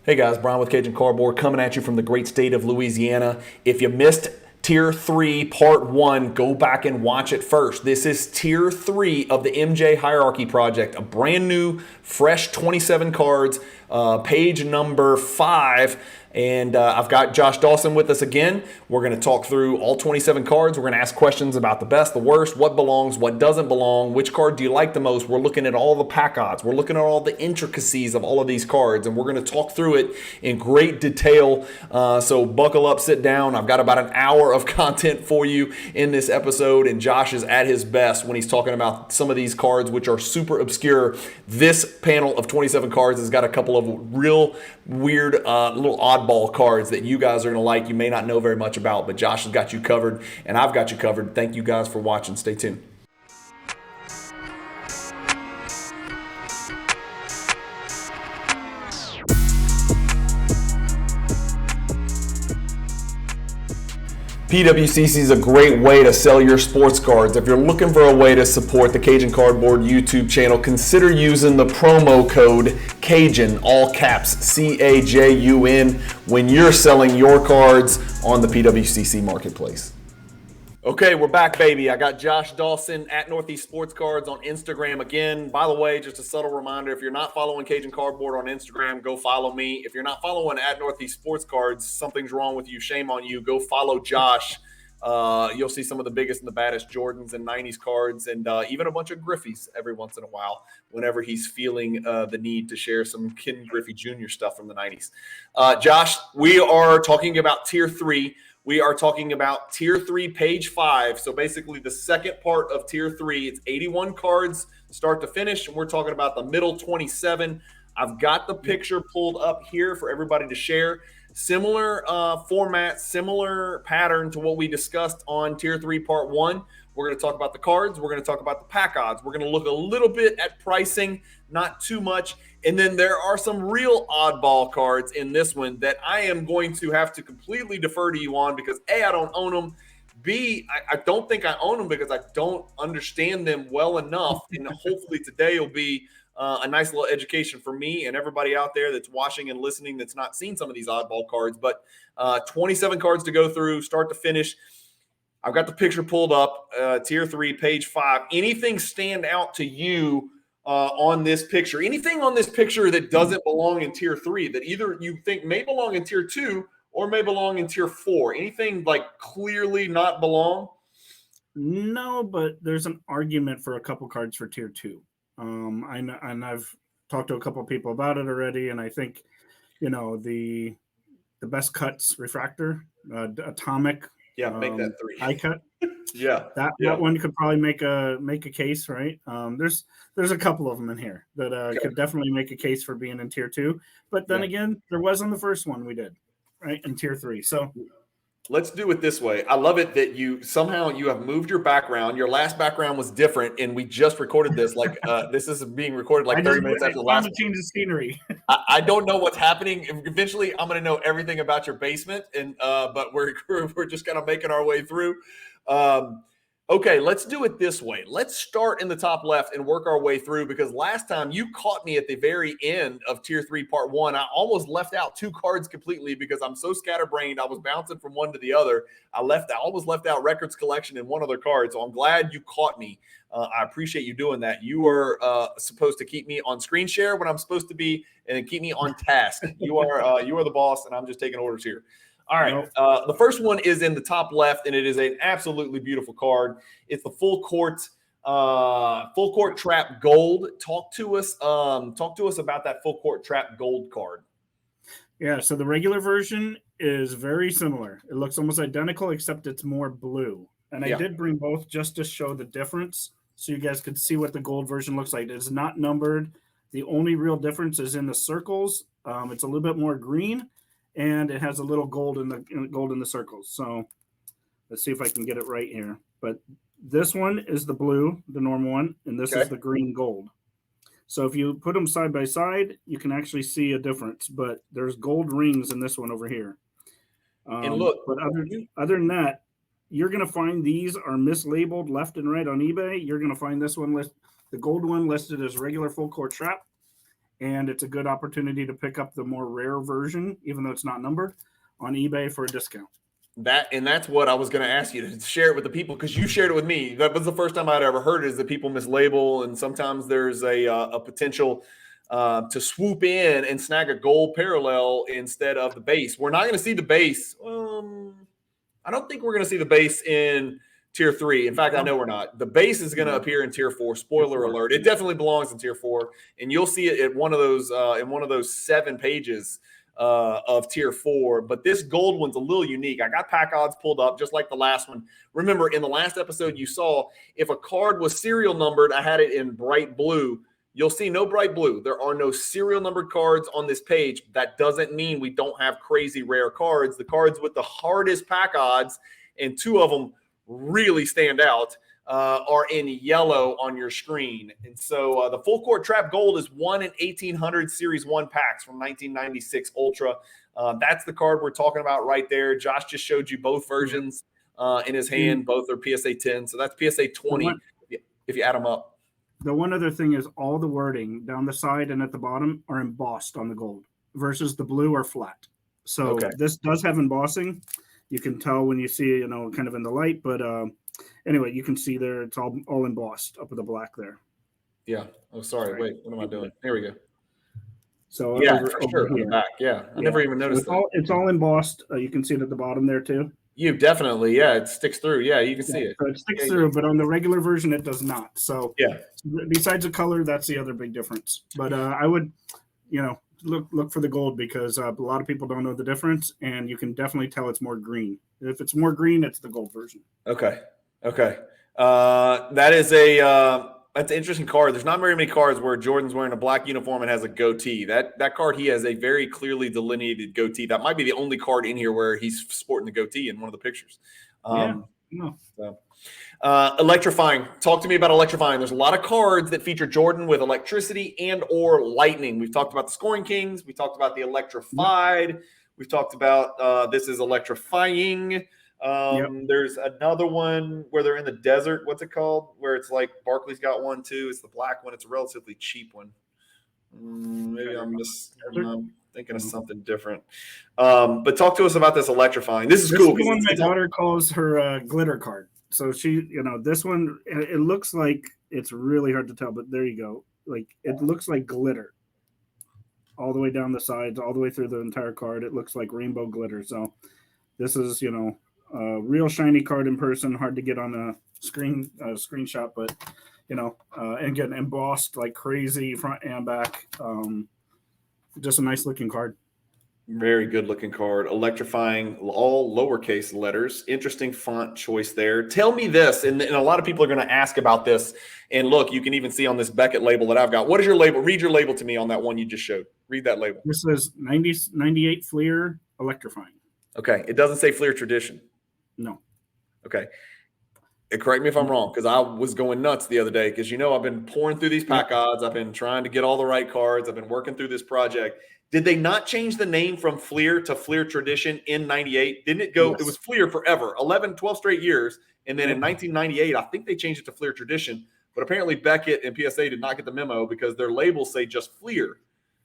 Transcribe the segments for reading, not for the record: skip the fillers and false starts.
Hey guys, Brian with Cajun Cardboard coming at you from the great state of Louisiana. If you missed Tier 3 Part 1, go back and watch it first. This is Tier 3 of the MJ Hierarchy Project, a brand new, fresh 27 cards, page number 5. And I've got Josh Dawson with us again. We're going to talk through all 27 cards. We're going to ask questions about the best, the worst, what belongs, what doesn't belong, which card do you like the most. We're looking at all the pack odds. We're looking at all the intricacies of all of these cards, and we're going to talk through it in great detail. So buckle up, sit down. I've got about an hour of content for you in this episode, and Josh is at his best when he's talking about some of these cards, which are super obscure. This panel of 27 cards has got a couple of real weird, little oddball cards that you guys are going to like. You may not know very much about, but Josh has got you covered, and I've got you covered. Thank you guys for watching. Stay tuned. PWCC is a great way to sell your sports cards. If you're looking for a way to support the Cajun Cardboard YouTube channel, consider using the promo code Cajun, all caps, CAJUN, when you're selling your cards on the PWCC marketplace. Okay, we're back, baby. I got Josh Dawson at Northeast Sports Cards on Instagram again. By the way, just a subtle reminder, if you're not following Cajun Cardboard on Instagram, go follow me. If you're not following at Northeast Sports Cards, something's wrong with you. Shame on you. Go follow Josh. You'll see some of the biggest and the baddest Jordans and 90s cards, and even a bunch of Griffies every once in a while whenever he's feeling the need to share some Ken Griffey Jr. stuff from the 90s. Josh, we are talking about Tier 3. We are talking about Tier 3, page 5. So basically the second part of Tier 3. It's 81 cards start to finish, and we're talking about the middle 27. I've got the picture pulled up here for everybody to share. Similar format, similar pattern to what we discussed on Tier 3, Part 1. We're going to talk about the cards. We're going to talk about the pack odds. We're going to look a little bit at pricing, not too much. And then there are some real oddball cards in this one that I am going to have to completely defer to you on because A, I don't own them. B, I don't think I own them because I don't understand them well enough. And hopefully today will be a nice little education for me and everybody out there that's watching and listening that's not seen some of these oddball cards. But 27 cards to go through, start to finish. I've got the picture pulled up, Tier 3, page 5. Anything stand out to you on this picture? Anything on this picture that doesn't belong in Tier 3 that either you think may belong in Tier 2 or may belong in Tier 4? Anything like clearly not belong? No, but there's an argument for a couple cards for Tier 2. And I've talked to a couple of people about it already, and I think, the best cuts refractor, atomic. Yeah, make that 3. High cut. Yeah, that one could probably make a case, right? There's a couple of them in here that could definitely make a case for being in Tier 2. But then again, there wasn't the first one we did, right, in Tier 3. So let's do it this way. I love it that you have moved your background. Your last background was different, and we just recorded this. Like this is being recorded like 30 minutes after the last. Change the scenery. I don't know what's happening. Eventually, I'm going to know everything about your basement, and but we're just kind of making our way through. Okay, let's do it this way. Let's start in the top left and work our way through, because last time you caught me at the very end of Tier 3 Part 1. I almost left out 2 cards completely because I'm so scatterbrained. I was bouncing from one to the other. I almost left out Records Collection and one other card, so I'm glad you caught me. I appreciate you doing that. You are supposed to keep me on screen share when I'm supposed to be and keep me on task. You are the boss, and I'm just taking orders here. All right. The first one is in the top left, and it is an absolutely beautiful card. It's the full court trap gold. Talk to us about that full court trap gold card. Yeah. So the regular version is very similar. It looks almost identical, except it's more blue. And I did bring both just to show the difference, so you guys could see what the gold version looks like. It's not numbered. The only real difference is in the circles. It's a little bit more green. And it has a little gold in the circles. So let's see if I can get it right here. But this one is the blue, the normal one, and this is the green gold. So if you put them side by side, you can actually see a difference. But there's gold rings in this one over here. And look, but other than that, you're going to find these are mislabeled left and right on eBay. You're going to find this one the gold one listed as regular full court trap, and it's a good opportunity to pick up the more rare version, even though it's not numbered, on eBay for a discount. That's what I was going to ask you to share it with the people, because you shared it with me. That was the first time I'd ever heard it, is that people mislabel, and sometimes there's a potential to swoop in and snag a gold parallel instead of the base. We're not going to see the base. I don't think we're going to see the base in Tier 3. In fact, I know we're not. The base is going to appear in Tier 4. Spoiler alert! It definitely belongs in Tier 4, and you'll see it at one of those 7 pages of Tier 4. But this gold one's a little unique. I got pack odds pulled up just like the last one. Remember, in the last episode you saw, if a card was serial numbered, I had it in bright blue. You'll see no bright blue. There are no serial numbered cards on this page. That doesn't mean we don't have crazy rare cards. The cards with the hardest pack odds, and 2 of them really stand out, are in yellow on your screen. And so the full court trap gold is 1 in 1800 Series 1 packs from 1996 Ultra. That's the card we're talking about right there. Josh just showed you both versions in his hand. Both are PSA 10. So that's PSA 20 if you add them up. The one other thing is all the wording down the side and at the bottom are embossed on the gold versus the blue are flat. So This does have embossing. You can tell when you see it, kind of in the light. But anyway, you can see there it's all embossed up with the black there. Yeah. Oh, sorry. Wait, what am I doing? There we go. So for sure. On the back. Yeah. I never even noticed that. It's all embossed. You can see it at the bottom there too. You definitely, it sticks through. Yeah, you can see it. So it sticks through, but on the regular version, it does not. So besides the color, that's the other big difference. But I would, look for the gold, because a lot of people don't know the difference, and you can definitely tell it's more green. If it's more green, it's the gold version. Okay. That's an interesting card. There's not very many cards where Jordan's wearing a black uniform and has a goatee. That card, he has a very clearly delineated goatee. That might be the only card in here where he's sporting the goatee in one of the pictures. Electrifying. Talk to me about electrifying. There's a lot of cards that feature Jordan with electricity and or lightning. We've talked about the Scoring Kings. We talked about the electrified. We've talked about this is electrifying. There's another one where they're in the desert. What's it called? Where it's like Barkley's got one too. It's the black one. It's a relatively cheap one. Maybe I'm thinking of something different. But talk to us about this electrifying. This is cool. This one my daughter calls her glitter card. So she, this one, it looks like, it's really hard to tell, but there you go. Like, it looks like glitter all the way down the sides, all the way through the entire card. It looks like rainbow glitter. So this is, a real shiny card in person, hard to get on a screenshot, but and getting embossed like crazy front and back. Just a nice looking card. Very good looking card. Electrifying, all lowercase letters. Interesting font choice there. Tell me this, and a lot of people are going to ask about this. And look, you can even see on this Beckett label that I've got. What is your label? Read your label to me on that one you just showed. Read that label. This is 98 Fleer Electrifying. Okay. It doesn't say Fleer Tradition. No. Okay. Correct me if I'm wrong, because I was going nuts the other day, because I've been pouring through these pack odds. I've been trying to get all the right cards. I've been working through this project. Did they not change the name from Fleer to Fleer Tradition in 98? Didn't it go? Yes. It was Fleer forever, 11, 12 straight years. And then in 1998, I think they changed it to Fleer Tradition. But apparently Beckett and PSA did not get the memo, because their labels say just Fleer.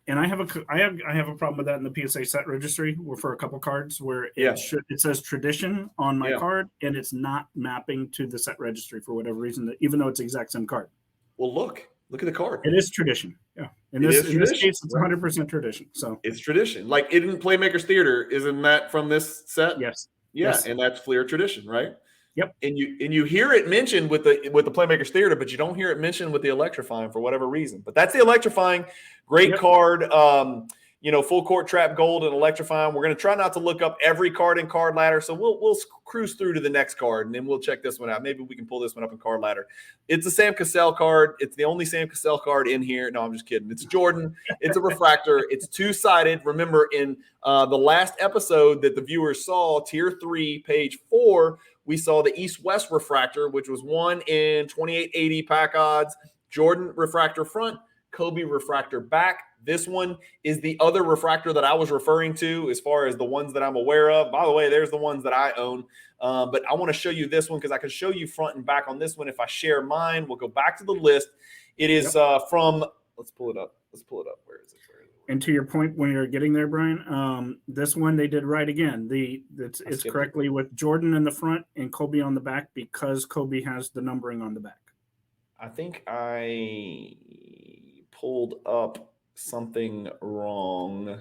And I have a problem with that in the PSA set registry, where for a couple cards where it says Tradition on my card, and it's not mapping to the set registry for whatever reason, even though it's the exact same card. Well, look at the card. It is Tradition. Yeah. In this case, it's 100% Tradition. So it's Tradition. Like in Playmakers Theater, isn't that from this set? Yes. Yeah, yes. And that's Fleer Tradition, right? Yep. And you hear it mentioned with the Playmakers Theater, but you don't hear it mentioned with the Electrifying for whatever reason. But that's the Electrifying. Great card. Full court trap gold and electrifying. We're going to try not to look up every card in Card Ladder, so we'll cruise through to the next card, and then we'll check this one out. Maybe we can pull this one up in Card Ladder. It's a Sam Cassell card. It's the only Sam Cassell card in here. No, I'm just kidding. It's Jordan. It's a refractor. It's two-sided. Remember, in the last episode that the viewers saw, Tier 3, page 4, we saw the East-West refractor, which was 1 in 2880 pack odds. Jordan refractor front, Kobe refractor back. This one is the other refractor that I was referring to as far as the ones that I'm aware of. By the way, there's the ones that I own. But I want to show you this one because I can show you front and back on this one. If I share mine, we'll go back to the list. It is from, let's pull it up. Let's pull it up. Where is it? And to your point, when you're getting there, Brian, this one they did right again. It's correctly with Jordan in the front and Kobe on the back because Kobe has the numbering on the back. I think I pulled up something wrong.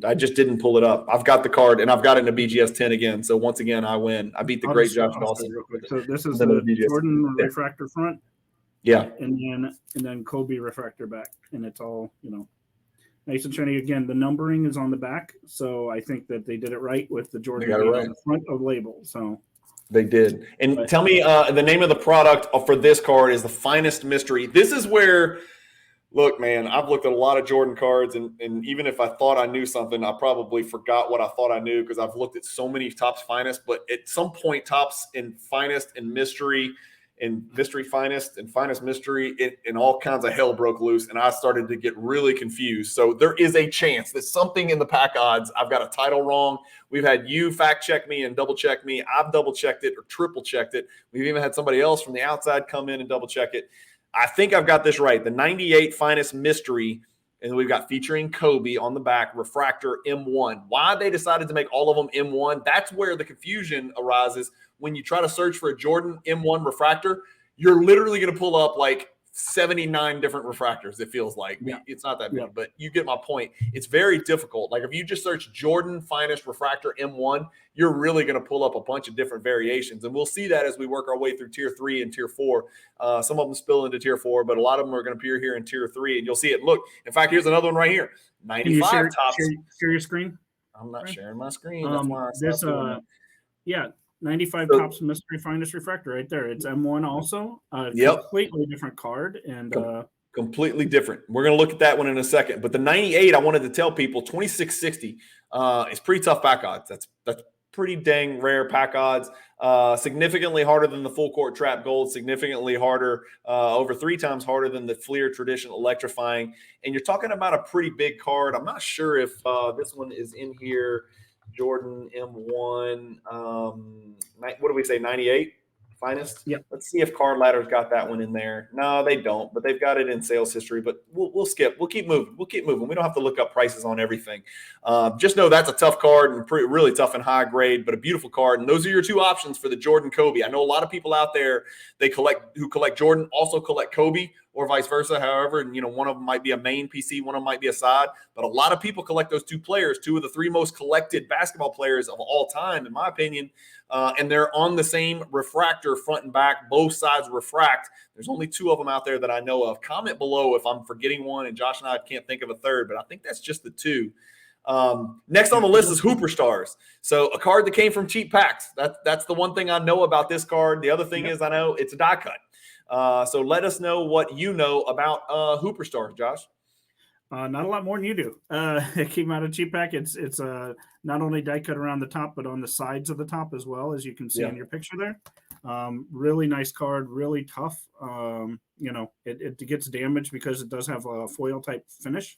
I just didn't pull it up. I've got the card, and I've got it in a BGS 10 again. So once again, I win. I beat the great Josh Dawson. Real quick. So this is the Jordan refractor front. Yeah. And then Kobe refractor back. And it's all, nice and shiny. Again, the numbering is on the back. So I think that they did it right with the Jordan on the front of label. So they did. And tell me, the name of the product for this card is the Finest Mystery. This is where, look, man, I've looked at a lot of Jordan cards, and even if I thought I knew something, I probably forgot what I thought I knew because I've looked at so many Topps Finest. But at some point, Topps and Finest and Mystery and Mystery Finest and Finest Mystery and all kinds of hell broke loose, and I started to get really confused. So there is a chance that something in the pack odds, I've got a title wrong. We've had you fact check me and double check me. I've double checked it or triple checked it. We've even had somebody else from the outside come in and double check it. I think I've got this right. The 98 Finest Mystery, and we've got featuring Kobe on the back, refractor M1. Why they decided to make all of them M1, that's where the confusion arises. When you try to search for a Jordan M1 refractor, you're literally going to pull up like 79 different refractors, it feels like. Yeah. It's not that big, but you get my point. It's very difficult. Like if you just search Jordan Finest Refractor M1, you're really going to pull up a bunch of different variations. And we'll see that as we work our way through Tier 3 and Tier 4. Some of them spill into Tier 4, but a lot of them are going to appear here in Tier 3, and you'll see it. Look, in fact, here's another one right here. 95 Topps. Share your screen? I'm not sharing my screen. That's why I 95 Topps Mystery Finest Refractor right there. It's M1 also. Completely different card. And completely different. We're going to look at that one in a second. But the 98, I wanted to tell people, 2660 is pretty tough pack odds. That's pretty dang rare pack odds. Significantly harder than the full court trap gold. Significantly harder, over 3 times harder than the Fleer traditional electrifying. And you're talking about a pretty big card. I'm not sure if this one is in here. Jordan M1, what do we say, 98 Finest? Yep. Let's see if Card Ladder's got that one in there. No, they don't, but they've got it in sales history. But we'll skip. We'll keep moving. We don't have to look up prices on everything. Just know that's a tough card and really tough and high grade, but a beautiful card. And those are your 2 options for the Jordan Kobe. I know a lot of people out there who collect Jordan also collect Kobe, or vice versa. However, one of them might be a main PC, one of them might be a side. But a lot of people collect those 2 players, 2 of the 3 most collected basketball players of all time, in my opinion. And they're on the same refractor, front and back, both sides refract. There's only 2 of them out there that I know of. Comment below if I'm forgetting one, and Josh and I can't think of a third, but I think that's just the 2. Next on the list is Hooper Stars. So a card that came from cheap packs. That's the one thing I know about this card. The other thing is I know it's a die cut. So let us know what you know about Hooper Stars, Josh. Not a lot more than you do. It came out of cheap pack. It's not only die cut around the top, but on the sides of the top as well, as you can see in your picture there. Really nice card, really tough. It gets damaged because it does have a foil type finish.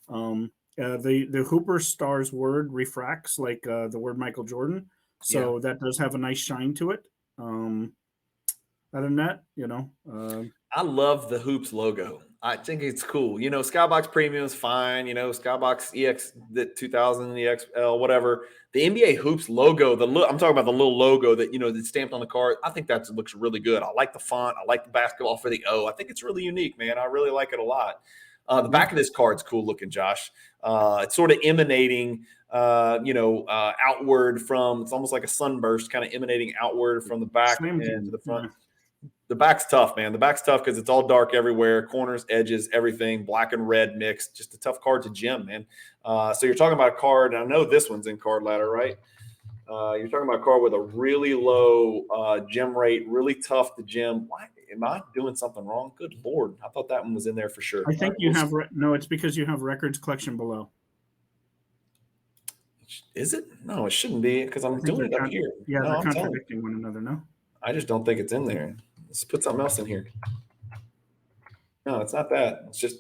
The Hooper Stars word refracts like the word Michael Jordan, so that does have a nice shine to it. Other than that, I love the Hoops logo. I think it's cool. Skybox Premium is fine. Skybox EX, the 2000, EXL, whatever. The NBA Hoops logo, I'm talking about the little logo that, that's stamped on the card. I think that looks really good. I like the font. I like the basketball for the O. I think it's really unique, man. I really like it a lot. The back of this card's cool looking, Josh. It's sort of emanating, outward from, it's almost like a sunburst kind of emanating outward from the back and to the front. The back's tough, man. The back's tough because it's all dark everywhere, corners, edges, everything, black and red mixed. Just a tough card to gem, man. So you're talking about a card, and I know this one's in Card Ladder, right? You're talking about a card with a really low gem rate, really tough to gem. Why am I doing something wrong? Good Lord. I thought that one was in there for sure. I think you have no, it's because you have records collection below. Is it? No, it shouldn't be because I'm doing it up here. Yeah, they're contradicting one another, no? I just don't think it's in there. Let's put something else in here. No, it's not that. It's just,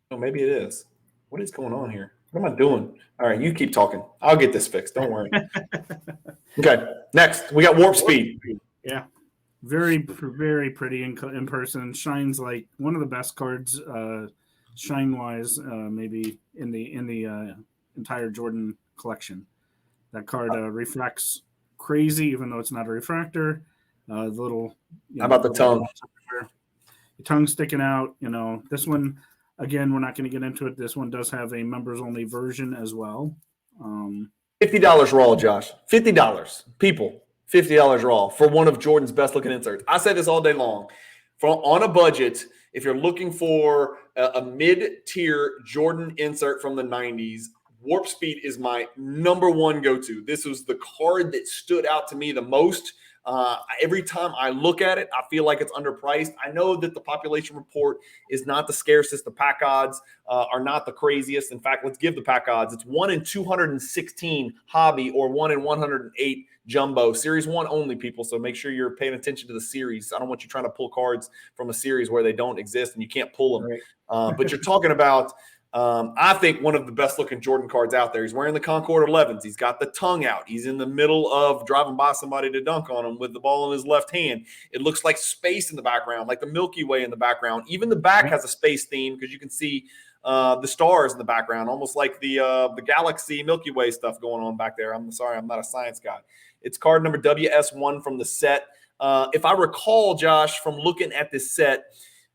maybe it is. What is going on here? What am I doing? All right, you keep talking. I'll get this fixed. Don't worry. Okay, next. We got Warp Speed. Yeah. Very, very pretty in person. Shines like one of the best cards, shine wise, maybe in the entire Jordan collection. That card refracts crazy, even though it's not a refractor. The little, How about the tongue? The tongue sticking out. This one, again, we're not going to get into it. This one does have a members only version as well. $50 raw, Josh. $50. People, $50 raw for one of Jordan's best looking inserts. I say this all day long. On a budget, if you're looking for a mid-tier Jordan insert from the 90s, Warp Speed is my number one go-to. This was the card that stood out to me the most. Every time I look at it, I feel like it's underpriced. I know that the population report is not the scarcest. The pack odds are not the craziest. In fact, let's give the pack odds. It's 1 in 216 hobby or 1 in 108 jumbo. Series 1 only, people, so make sure you're paying attention to the series. I don't want you trying to pull cards from a series where they don't exist and you can't pull them. Right. But you're talking about I think one of the best looking Jordan cards out there. He's wearing the Concord 11s. He's got the tongue out. He's in the middle of driving by somebody to dunk on him with the ball in his left hand. It looks like space in the background, like the Milky Way in the background. Even the back has a space theme because you can see the stars in the background, almost like the galaxy Milky Way stuff going on back there. I'm sorry, I'm not a science guy. It's card number WS1 from the set. If I recall, Josh, from looking at this set,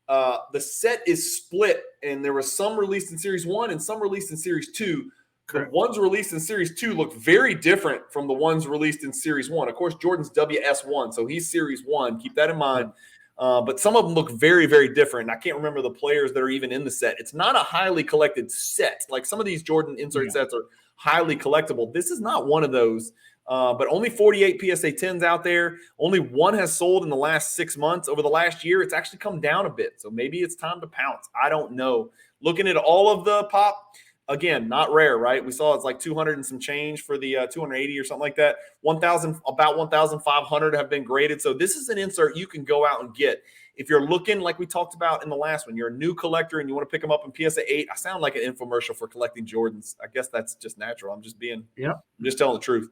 the set is split, and there was some released in Series 1 and some released in Series 2. Correct. The ones released in Series 2 look very different from the ones released in Series 1. Of course, Jordan's WS1, so he's Series 1. Keep that in mind. But some of them look very, very different. I can't remember the players that are even in the set. It's not a highly collected set. Like some of these Jordan insert sets are highly collectible. This is not one of those. But only 48 PSA 10s out there. Only one has sold in the last 6 months. Over the last year, it's actually come down a bit. So maybe it's time to pounce. I don't know. Looking at all of the pop, again, not rare, right? We saw it's like 200 and some change for the 280 or something like that. 1,000, about 1,500 have been graded. So this is an insert you can go out and get. If you're looking, like we talked about in the last one, you're a new collector and you want to pick them up in PSA 8. I sound like an infomercial for collecting Jordans. I guess that's just natural. I'm just telling the truth.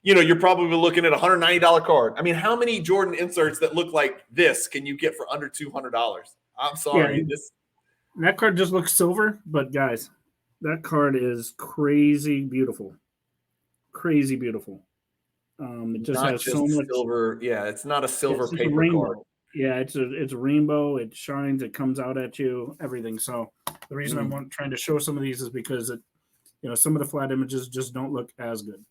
You're probably looking at a $190 card. I mean, how many Jordan inserts that look like this can you get for under $200? I'm sorry. That card just looks silver, but guys, that card is crazy beautiful. Crazy beautiful. It just not has just so much silver. Yeah, it's not a silver paper card. Yeah, it's a rainbow. It shines. It comes out at you. Everything. So the reason I'm trying to show some of these is because some of the flat images just don't look as good.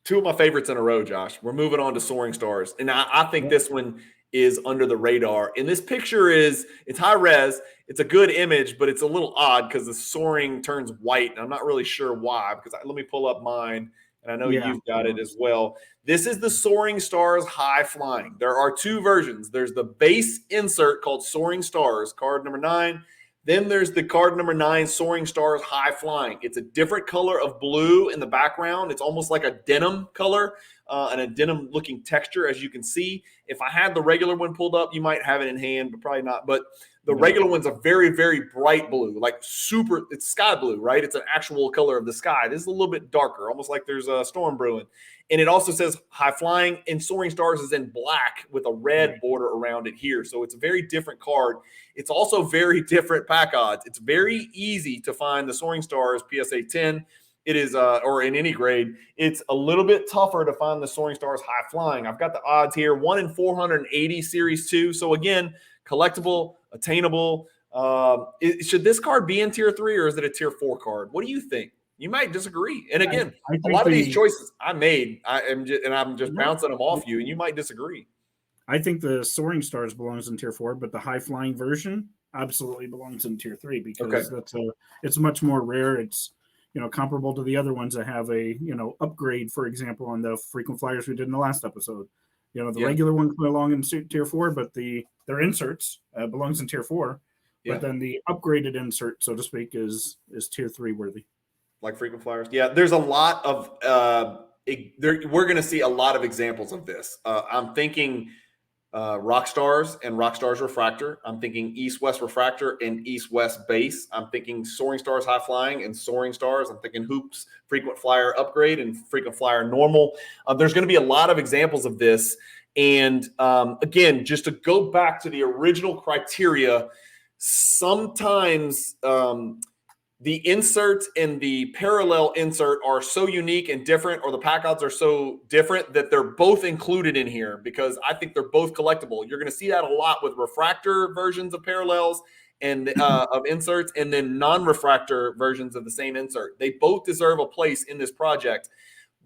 Two of my favorites in a row, Josh. We're moving on to Soaring Stars, and I think this one is under the radar. And this picture it's high res. It's a good image, but it's a little odd because the soaring turns white, and I'm not really sure why. Because let me pull up mine. And I know you've got it as well. This is the Soaring Stars High Flying. There are two versions. There's the base insert called Soaring Stars, card number 9. Then there's the card number 9, Soaring Stars High Flying. It's a different color of blue in the background. It's almost like a denim color and a denim-looking texture, as you can see. If I had the regular one pulled up, you might have it in hand, but probably not. But the regular one's a very, very bright blue, like super – it's sky blue, right? It's an actual color of the sky. This is a little bit darker, almost like there's a storm brewing. And it also says High Flying, and Soaring Stars is in black with a red border around it here. So it's a very different card. It's also very different pack odds. It's very easy to find the Soaring Stars PSA 10. It is, or in any grade, it's a little bit tougher to find the Soaring Stars High Flying. I've got the odds here, 1 in 480 Series 2. So again, collectible, attainable. Should this card be in Tier 3 or is it a Tier 4 card? What do you think? You might disagree. And again, a lot of these choices I made, I'm just bouncing them off you, and you might disagree. I think the Soaring Stars belongs in Tier 4, but the High Flying version absolutely belongs in Tier 3 because it's much more rare. It's comparable to the other ones that have a upgrade, for example, on the frequent flyers we did in the last episode. The regular ones belong in Tier 4, but their inserts belongs in Tier 4. But then the upgraded insert, so to speak, is Tier 3 worthy. Like frequent flyers. Yeah, there's a lot of we're going to see a lot of examples of this. I'm thinking Rock Stars and Rock Stars Refractor. I'm thinking East-West Refractor and East-West Base. I'm thinking Soaring Stars High Flying and Soaring Stars. I'm thinking Hoops Frequent Flyer Upgrade and Frequent Flyer Normal. There's going to be a lot of examples of this. And again, just to go back to the original criteria, sometimes the insert and the parallel insert are so unique and different, or the pack odds are so different that they're both included in here because I think they're both collectible. You're going to see that a lot with refractor versions of parallels and of inserts, and then non-refractor versions of the same insert. They both deserve a place in this project,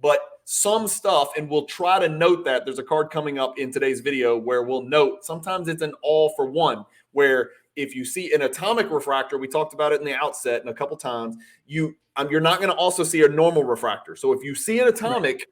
but some stuff, and we'll try to note that there's a card coming up in today's video where we'll note sometimes it's an all for one, where if you see an atomic refractor, we talked about it in the outset and a couple times, you're not going to also see a normal refractor. So if you see an atomic,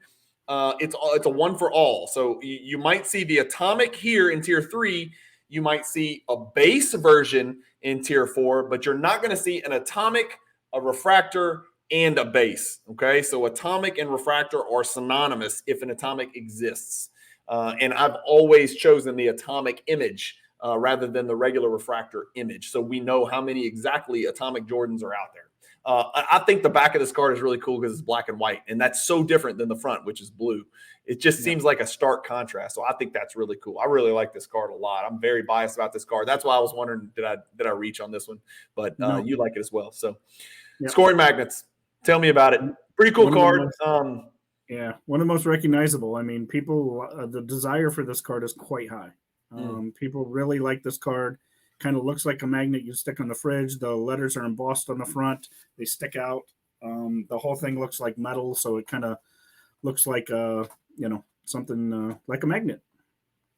it's a one for all. So you might see the atomic here in tier 3. You might see a base version in tier 4, but you're not going to see an atomic, a refractor, and a base. Okay, so atomic and refractor are synonymous if an atomic exists. And I've always chosen the atomic image rather than the regular refractor image. So we know how many exactly atomic Jordans are out there. I think the back of this card is really cool because it's black and white, and that's so different than the front, which is blue. It just seems like a stark contrast. So I think that's really cool. I really like this card a lot. I'm very biased about this card. That's why I was wondering, did I reach on this one? But you like it as well. So scoring magnets. Tell me about it. Pretty cool card. One of the most recognizable. I mean, people, the desire for this card is quite high. People really like this card. Kind of looks like a magnet you stick on the fridge. The letters are embossed on the front. They stick out. The whole thing looks like metal, so it kind of looks like something like a magnet.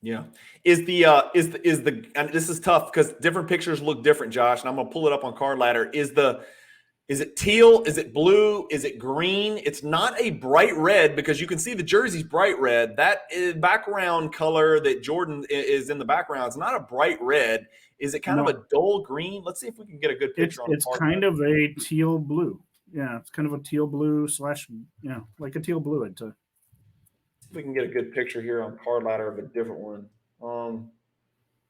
Yeah. And this is tough because different pictures look different, Josh, and I'm going to pull it up on Card Ladder. Is it teal? Is it blue? Is it green? It's not a bright red because you can see the jersey's bright red. That background color that Jordan is in the background is not a bright red. Is it kind of a dull green? Let's see if we can get a good picture on it. It's kind of a teal blue. Yeah, it's kind of a teal blue / like a teal blue. If we can get a good picture here on Card Ladder of a different one.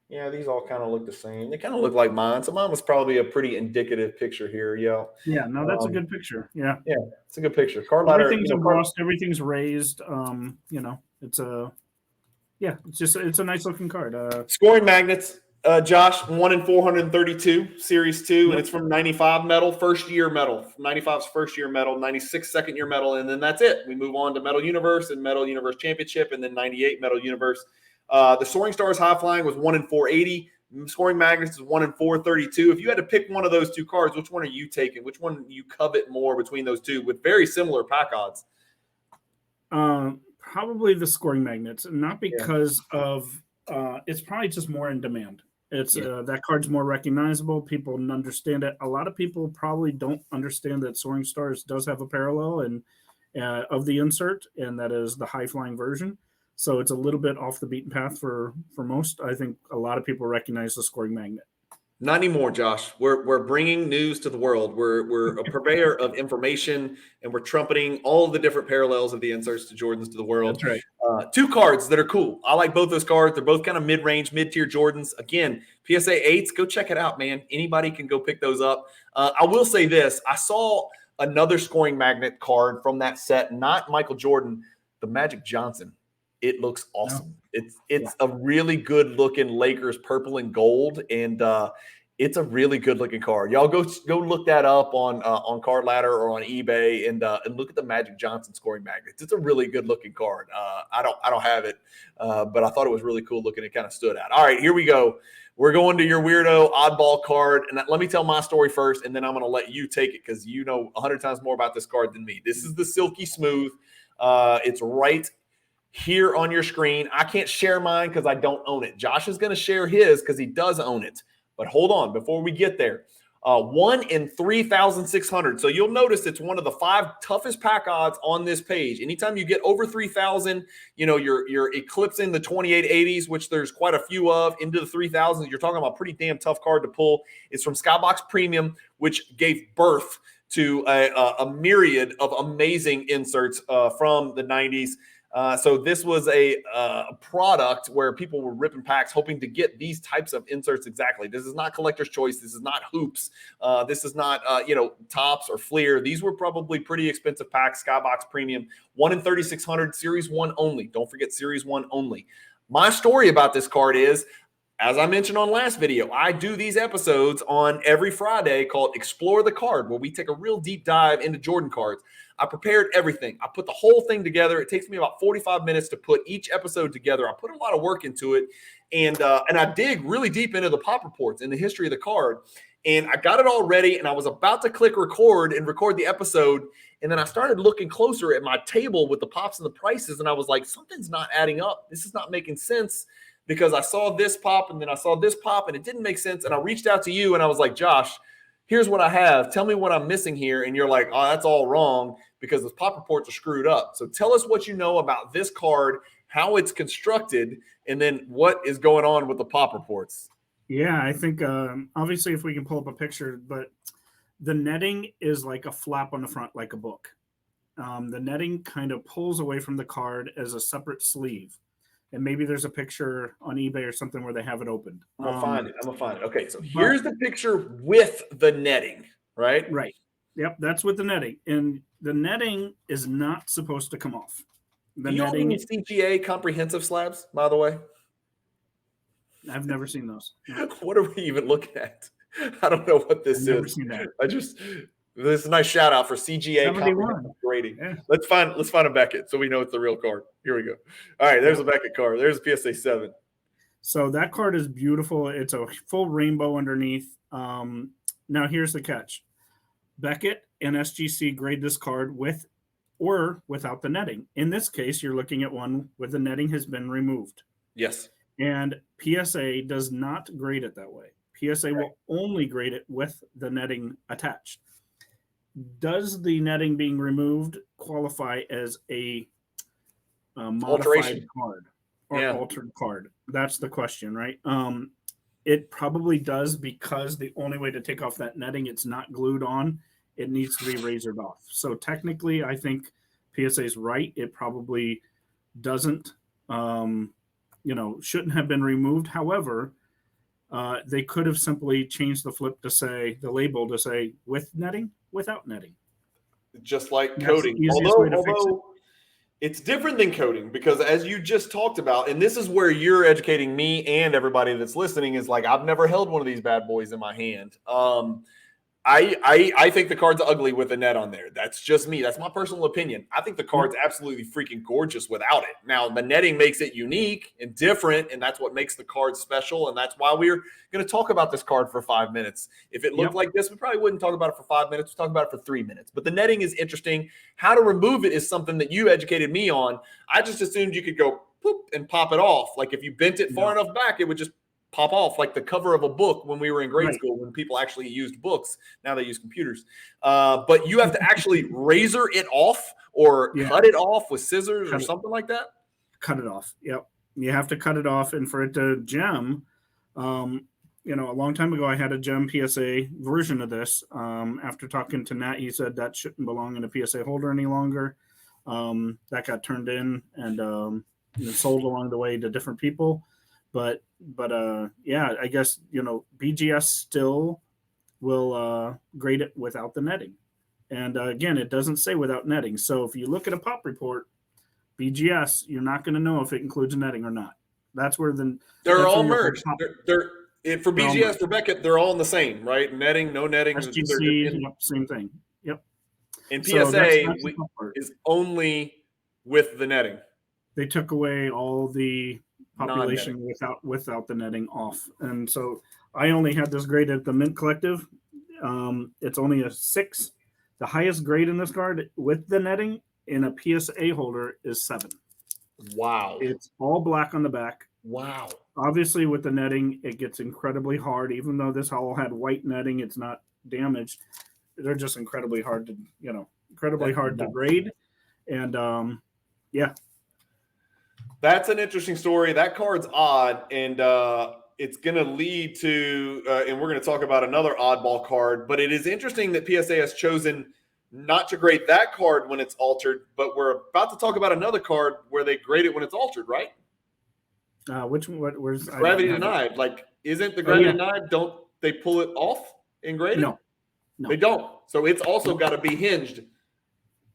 Yeah, these all kind of look the same. They kind of look like mine. So mine was probably a pretty indicative picture here. Yeah. Yeah, no, that's a good picture. Yeah. Yeah, it's a good picture. Card Ladder. Everything's embossed, everything's raised. It's a nice looking card. Scoring magnets. Josh, 1 in 432, Series 2, and it's from 95 metal, first year metal. 95's first year metal, 96 second year metal, and then that's it. We move on to Metal Universe and Metal Universe Championship, and then 98 Metal Universe. The Soaring Stars High Flying was 1 in 480. Scoring Magnets is 1 in 432. If you had to pick one of those two cards, which one are you taking? Which one do you covet more between those two with very similar pack odds? Probably the Scoring Magnets, not because of it's probably just more in demand. It's that card's more recognizable. People understand it. A lot of people probably don't understand that Soaring Stars does have a parallel and of the insert, and that is the high flying version. So it's a little bit off the beaten path for most. I think a lot of people recognize the Scoring Magnet. Not anymore, Josh. We're bringing news to the world. We're a purveyor of information, and we're trumpeting all of the different parallels of the inserts to Jordans to the world. That's right. Two cards that are cool. I like both those cards. They're both kind of mid-range, mid-tier Jordans. Again, PSA 8s, go check it out, man. Anybody can go pick those up. I will say this. I saw another Scoring Magnet card from that set, not Michael Jordan, the Magic Johnson. It looks awesome. No. It's a really good-looking Lakers purple and gold, and it's a really good-looking card. Y'all go look that up on Card Ladder or on eBay and look at the Magic Johnson Scoring Magnets. It's a really good-looking card. I don't have it, but I thought it was really cool looking. It kind of stood out. All right, here we go. We're going to your weirdo oddball card, and let me tell my story first, and then I'm going to let you take it because you know 100 times more about this card than me. This is the Silky Smooth. It's right here on your screen. I can't share mine because I don't own it. Josh is going to share his because he does own it. But hold on, before we get there. 1 in 3,600. So you'll notice it's one of the 5 toughest pack odds on this page. Anytime you get over 3,000, you're eclipsing the 2880s, which there's quite a few of, into the 3,000s. You're talking about a pretty damn tough card to pull. It's from Skybox Premium, which gave birth to a myriad of amazing inserts from the 90s. So this was a product where people were ripping packs hoping to get these types of inserts exactly. This is not collector's choice. This is not hoops. This is not, Tops or Fleer. These were probably pretty expensive packs, Skybox Premium, 1 in 3,600, Series 1 only. Don't forget Series 1 only. My story about this card is, as I mentioned on last video, I do these episodes on every Friday called Explore the Card, where we take a real deep dive into Jordan cards. I prepared everything. I put the whole thing together. It takes me about 45 minutes to put each episode together. I put a lot of work into it, and I dig really deep into the pop reports and the history of the card. And I got it all ready, and I was about to click record and record the episode, and then I started looking closer at my table with the pops and the prices, and I was like, something's not adding up. This is not making sense. Because I saw this pop and then I saw this pop and it didn't make sense. And I reached out to you and I was like, Josh, here's what I have. Tell me what I'm missing here. And you're like, oh, that's all wrong because the pop reports are screwed up. So tell us what you know about this card, how it's constructed, and then what is going on with the pop reports. Yeah, I think obviously if we can pull up a picture, but the netting is like a flap on the front, like a book. The netting kind of pulls away from the card as a separate sleeve. And maybe there's a picture on eBay or something where they have it opened. I'm gonna find it. Okay, so here's the picture with the netting, right? Right. Yep, that's with the netting. And the netting is not supposed to come off. The netting is CGA comprehensive slabs, by the way. I've never seen those. What are we even looking at? I don't know what this is. Never seen that. This is a nice shout out for CGA 71 grading. Yeah. Let's find a Beckett so we know it's the real card. Here we go. All right, there's a Beckett card. There's a PSA 7. So that card is beautiful. It's a full rainbow underneath. Now here's the catch. Beckett and SGC grade this card with or without the netting. In this case, you're looking at one where the netting has been removed. Yes. And PSA does not grade it that way. PSA will only grade it with the netting attached. Does the netting being removed qualify as a modified card or altered card? That's the question, right? It probably does because the only way to take off that netting, it's not glued on. It needs to be razored off. So technically, I think PSA is right. It probably doesn't, shouldn't have been removed. However, they could have simply changed the label to say with netting, without netting. Just like coding. Although it's different than coding because as you just talked about, and this is where you're educating me and everybody that's listening is like, I've never held one of these bad boys in my hand. I think the card's ugly with a net on there. That's just me. That's my personal opinion. I think the card's absolutely freaking gorgeous without it. Now, the netting makes it unique and different, and that's what makes the card special, and that's why we're going to talk about this card for 5 minutes. If it looked like this, we probably wouldn't talk about it for 5 minutes. We'd talk about it for 3 minutes. But the netting is interesting. How to remove it is something that you educated me on. I just assumed you could go poop and pop it off. Like if you bent it far enough back, it would just pop off like the cover of a book when we were in grade school when people actually used books. Now they use computers. But you have to actually razor it off or cut it off with scissors or something like that? Cut it off. Yep. You have to cut it off. And for it to gem, a long time ago, I had a gem PSA version of this. After talking to Nat, he said that shouldn't belong in a PSA holder any longer. That got turned in and sold along the way to different people. But I guess, BGS still will grade it without the netting. And again, it doesn't say without netting. So if you look at a pop report, BGS, you're not going to know if it includes netting or not. That's where they're all merged. For BGS, for Beckett, they're all in the same, right? Netting, no netting. SGC, same thing. Yep. And PSA is only with the netting. They took away all the population without the netting off, and so I only had this grade at the Mint Collective. It's only a 6. The highest grade in this card with the netting in a PSA holder is 7. Wow! It's all black on the back. Wow! Obviously, with the netting, it gets incredibly hard. Even though this all had white netting, it's not damaged. They're just incredibly hard to grade, and That's an interesting story. That card's odd, and it's going to lead to, and we're going to talk about another oddball card, but it is interesting that PSA has chosen not to grade that card when it's altered, but we're about to talk about another card where they grade it when it's altered, right? Which one? Where's Gravity denied? Like, isn't the gravity denied? Don't they pull it off and grade it? No, they don't. So it's also got to be hinged.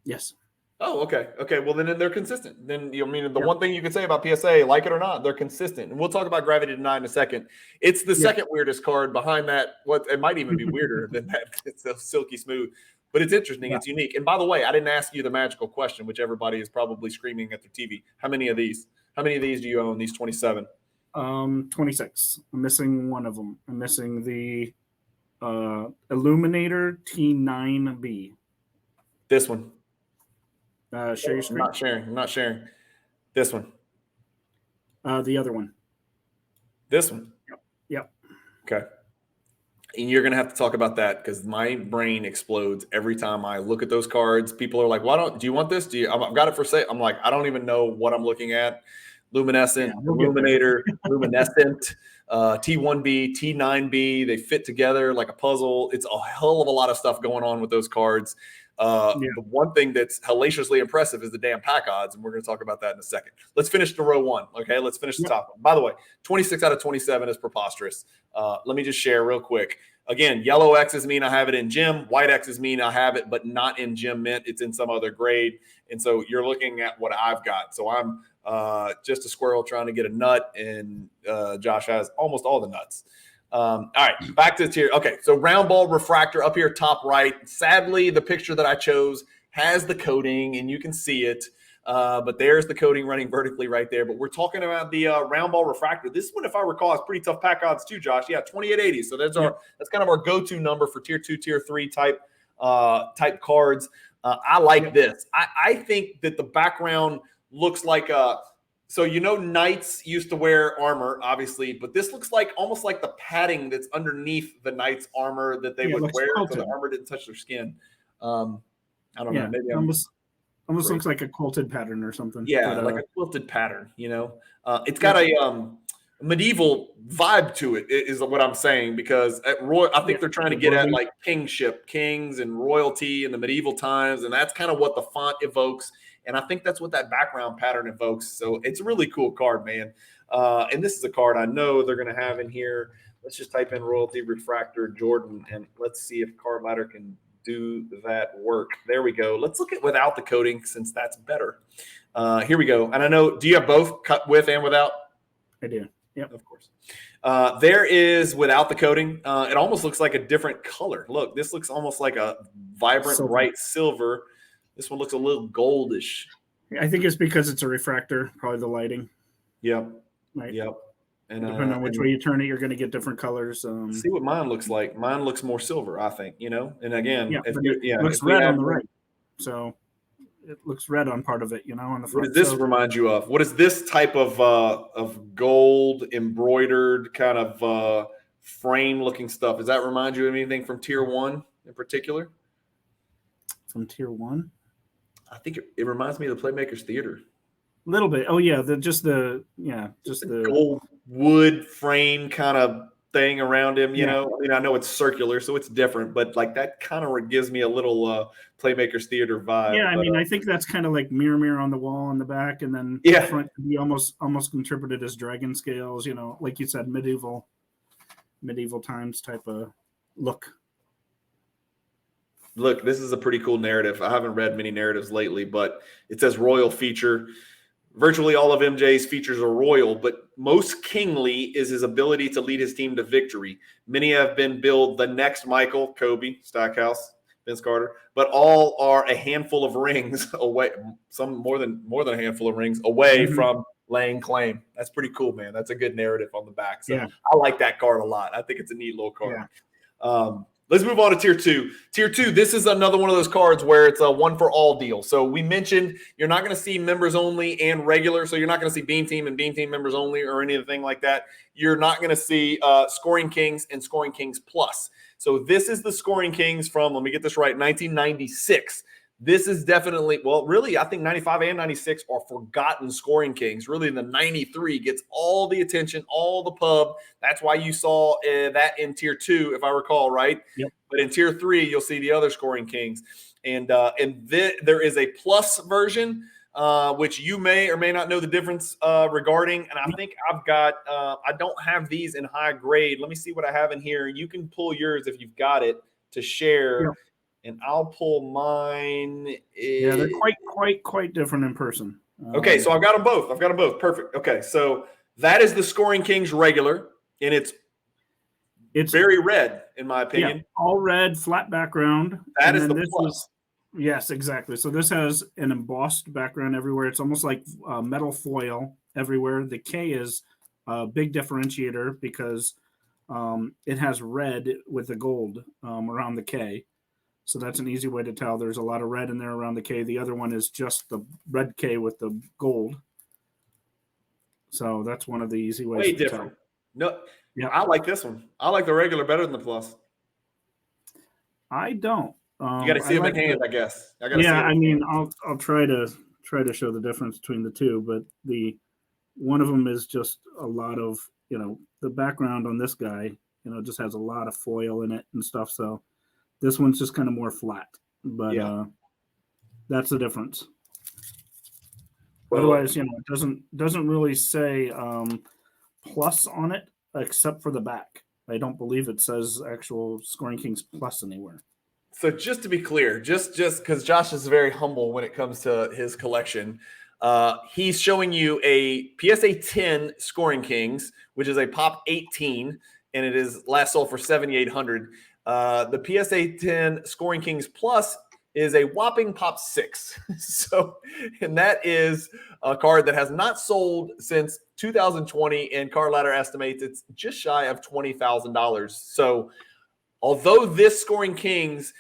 Yes. Oh, okay. Okay. Well, then they're consistent. Then you mean the one thing you could say about PSA, like it or not, they're consistent. And we'll talk about gravity denied in a second. It's the second weirdest card behind that. It might even be weirder than that. It's so silky smooth, but it's interesting. Yeah. It's unique. And by the way, I didn't ask you the magical question, which everybody is probably screaming at their TV. How many of these do you own? These 27? 26. I'm missing one of them. I'm missing the Illuminator T9B. This one. Share your screen. I'm not sharing. This one. The other one. This one. Yep. Okay. And you're going to have to talk about that because my brain explodes every time I look at those cards. People are like, do you want this? I've got it for sale. I'm like, I don't even know what I'm looking at. Luminescent, Illuminator, Luminescent, T1B, T9B. They fit together like a puzzle. It's a hell of a lot of stuff going on with those cards. The one thing that's hellaciously impressive is the damn pack odds, and we're going to talk about that in a second. Let's finish the row one, okay? Let's finish the top one. By the way, 26 out of 27 is preposterous. Let me just share real quick. Again, yellow X's mean I have it in gem. White X's mean I have it, but not in gem mint. It's in some other grade, and so you're looking at what I've got. So I'm just a squirrel trying to get a nut, and Josh has almost all the nuts. All right, back to the tier. Okay, so round ball refractor up here, top right. Sadly, the picture that I chose has the coating, and you can see it. But there's the coating running vertically right there. But we're talking about the round ball refractor. This one, if I recall, is pretty tough pack odds too, Josh. Yeah, 2880. So that's kind of our go-to number for tier 2, tier 3 type cards. I like this. I think that the background looks like so Knights used to wear armor, obviously, but this looks like almost like the padding that's underneath the Knights armor that they would wear so the armor didn't touch their skin. I don't know. Maybe almost looks like a quilted pattern or something. Yeah, like a quilted pattern. It's got a medieval vibe to it. Is what I'm saying because at I think they're trying to get at like kingship, kings, and royalty in the medieval times, and that's kind of what the font evokes. And I think that's what that background pattern evokes. So it's a really cool card, man. And this is a card I know they're going to have in here. Let's just type in Royalty Refractor Jordan, and let's see if Card Ladder can do that work. There we go. Let's look at without the coating since that's better. Here we go. And I know, do you have both cut with and without? I do. Yep. Of course. There is without the coating. It almost looks like a different color. Look, this looks almost like a vibrant, bright silver. This one looks a little goldish. I think it's because it's a refractor, probably the lighting. Yep. Right. Yep. And depending on which way you turn it, you're going to get different colors. See what mine looks like. Mine looks more silver, I think. And again, it looks red on the right. So it looks red on part of it, on the front. What does this remind you of? What is this type of gold embroidered kind of frame looking stuff? Does that remind you of anything from Tier 1 in particular? From Tier 1? I think it reminds me of the Playmakers Theater. A little bit. Oh yeah, just the gold wood frame kind of thing around him. You know, I know it's circular, so it's different, but like that kind of gives me a little Playmakers Theater vibe. Yeah, I think that's kind of like mirror on the wall on the back, and then the front can be almost interpreted as dragon scales. Like you said, medieval times type of look. Look, this is a pretty cool narrative. I haven't read many narratives lately, but it says royal feature. Virtually all of MJ's features are royal, but most kingly is his ability to lead his team to victory. Many have been billed the next Michael, Kobe, Stackhouse, Vince Carter, but all are a handful of rings away, some more than a handful of rings away from laying claim. That's pretty cool, man. That's a good narrative on the back. So I like that card a lot. I think it's a neat little card. Yeah. Let's move on to Tier 2. Tier 2, this is another one of those cards where it's a one-for-all deal. So we mentioned you're not going to see members only and regular. So you're not going to see Beam Team and Beam Team members only or anything like that. You're not going to see Scoring Kings and Scoring Kings Plus. So this is the Scoring Kings from, let me get this right, 1996. This is definitely, well, really, I think 95 and 96 are forgotten scoring kings. Really, the 93 gets all the attention, all the pub. That's why you saw that in tier 2, if I recall, right? Yep. But in tier 3, you'll see the other scoring kings. And there is a plus version, which you may or may not know the difference regarding. And I think I've got, I don't have these in high grade. Let me see what I have in here. You can pull yours if you've got it to share. Yep. And I'll pull mine. Yeah, they're quite different in person. Okay, so I've got them both. Perfect. Okay, so that is the Scoring Kings regular, and it's very red, in my opinion. Yeah, all red, flat background. That is the plus. Yes, exactly. So this has an embossed background everywhere. It's almost like metal foil everywhere. The K is a big differentiator because it has red with the gold around the K. So that's an easy way to tell. There's a lot of red in there around the K. The other one is just the red K with the gold. So that's one of the easy ways Way to different. tell. No, yeah, I like this one. I like the regular better than the plus. I don't. You got to see them in hand, I guess. I mean, I'll try to show the difference between the two, but the one of them is just a lot of, the background on this guy, just has a lot of foil in it and stuff. So this one's just kind of more flat, but that's the difference. Well, otherwise, it doesn't really say plus on it except for the back. I don't believe it says actual Scoring Kings plus anywhere. So just to be clear, just because Josh is very humble when it comes to his collection, he's showing you a PSA 10 Scoring Kings, which is a Pop 18, and it is last sold for $7,800. The PSA 10 Scoring Kings Plus is a whopping Pop 6. So, and that is a card that has not sold since 2020, and Card Ladder estimates it's just shy of $20,000. So, although this Scoring Kings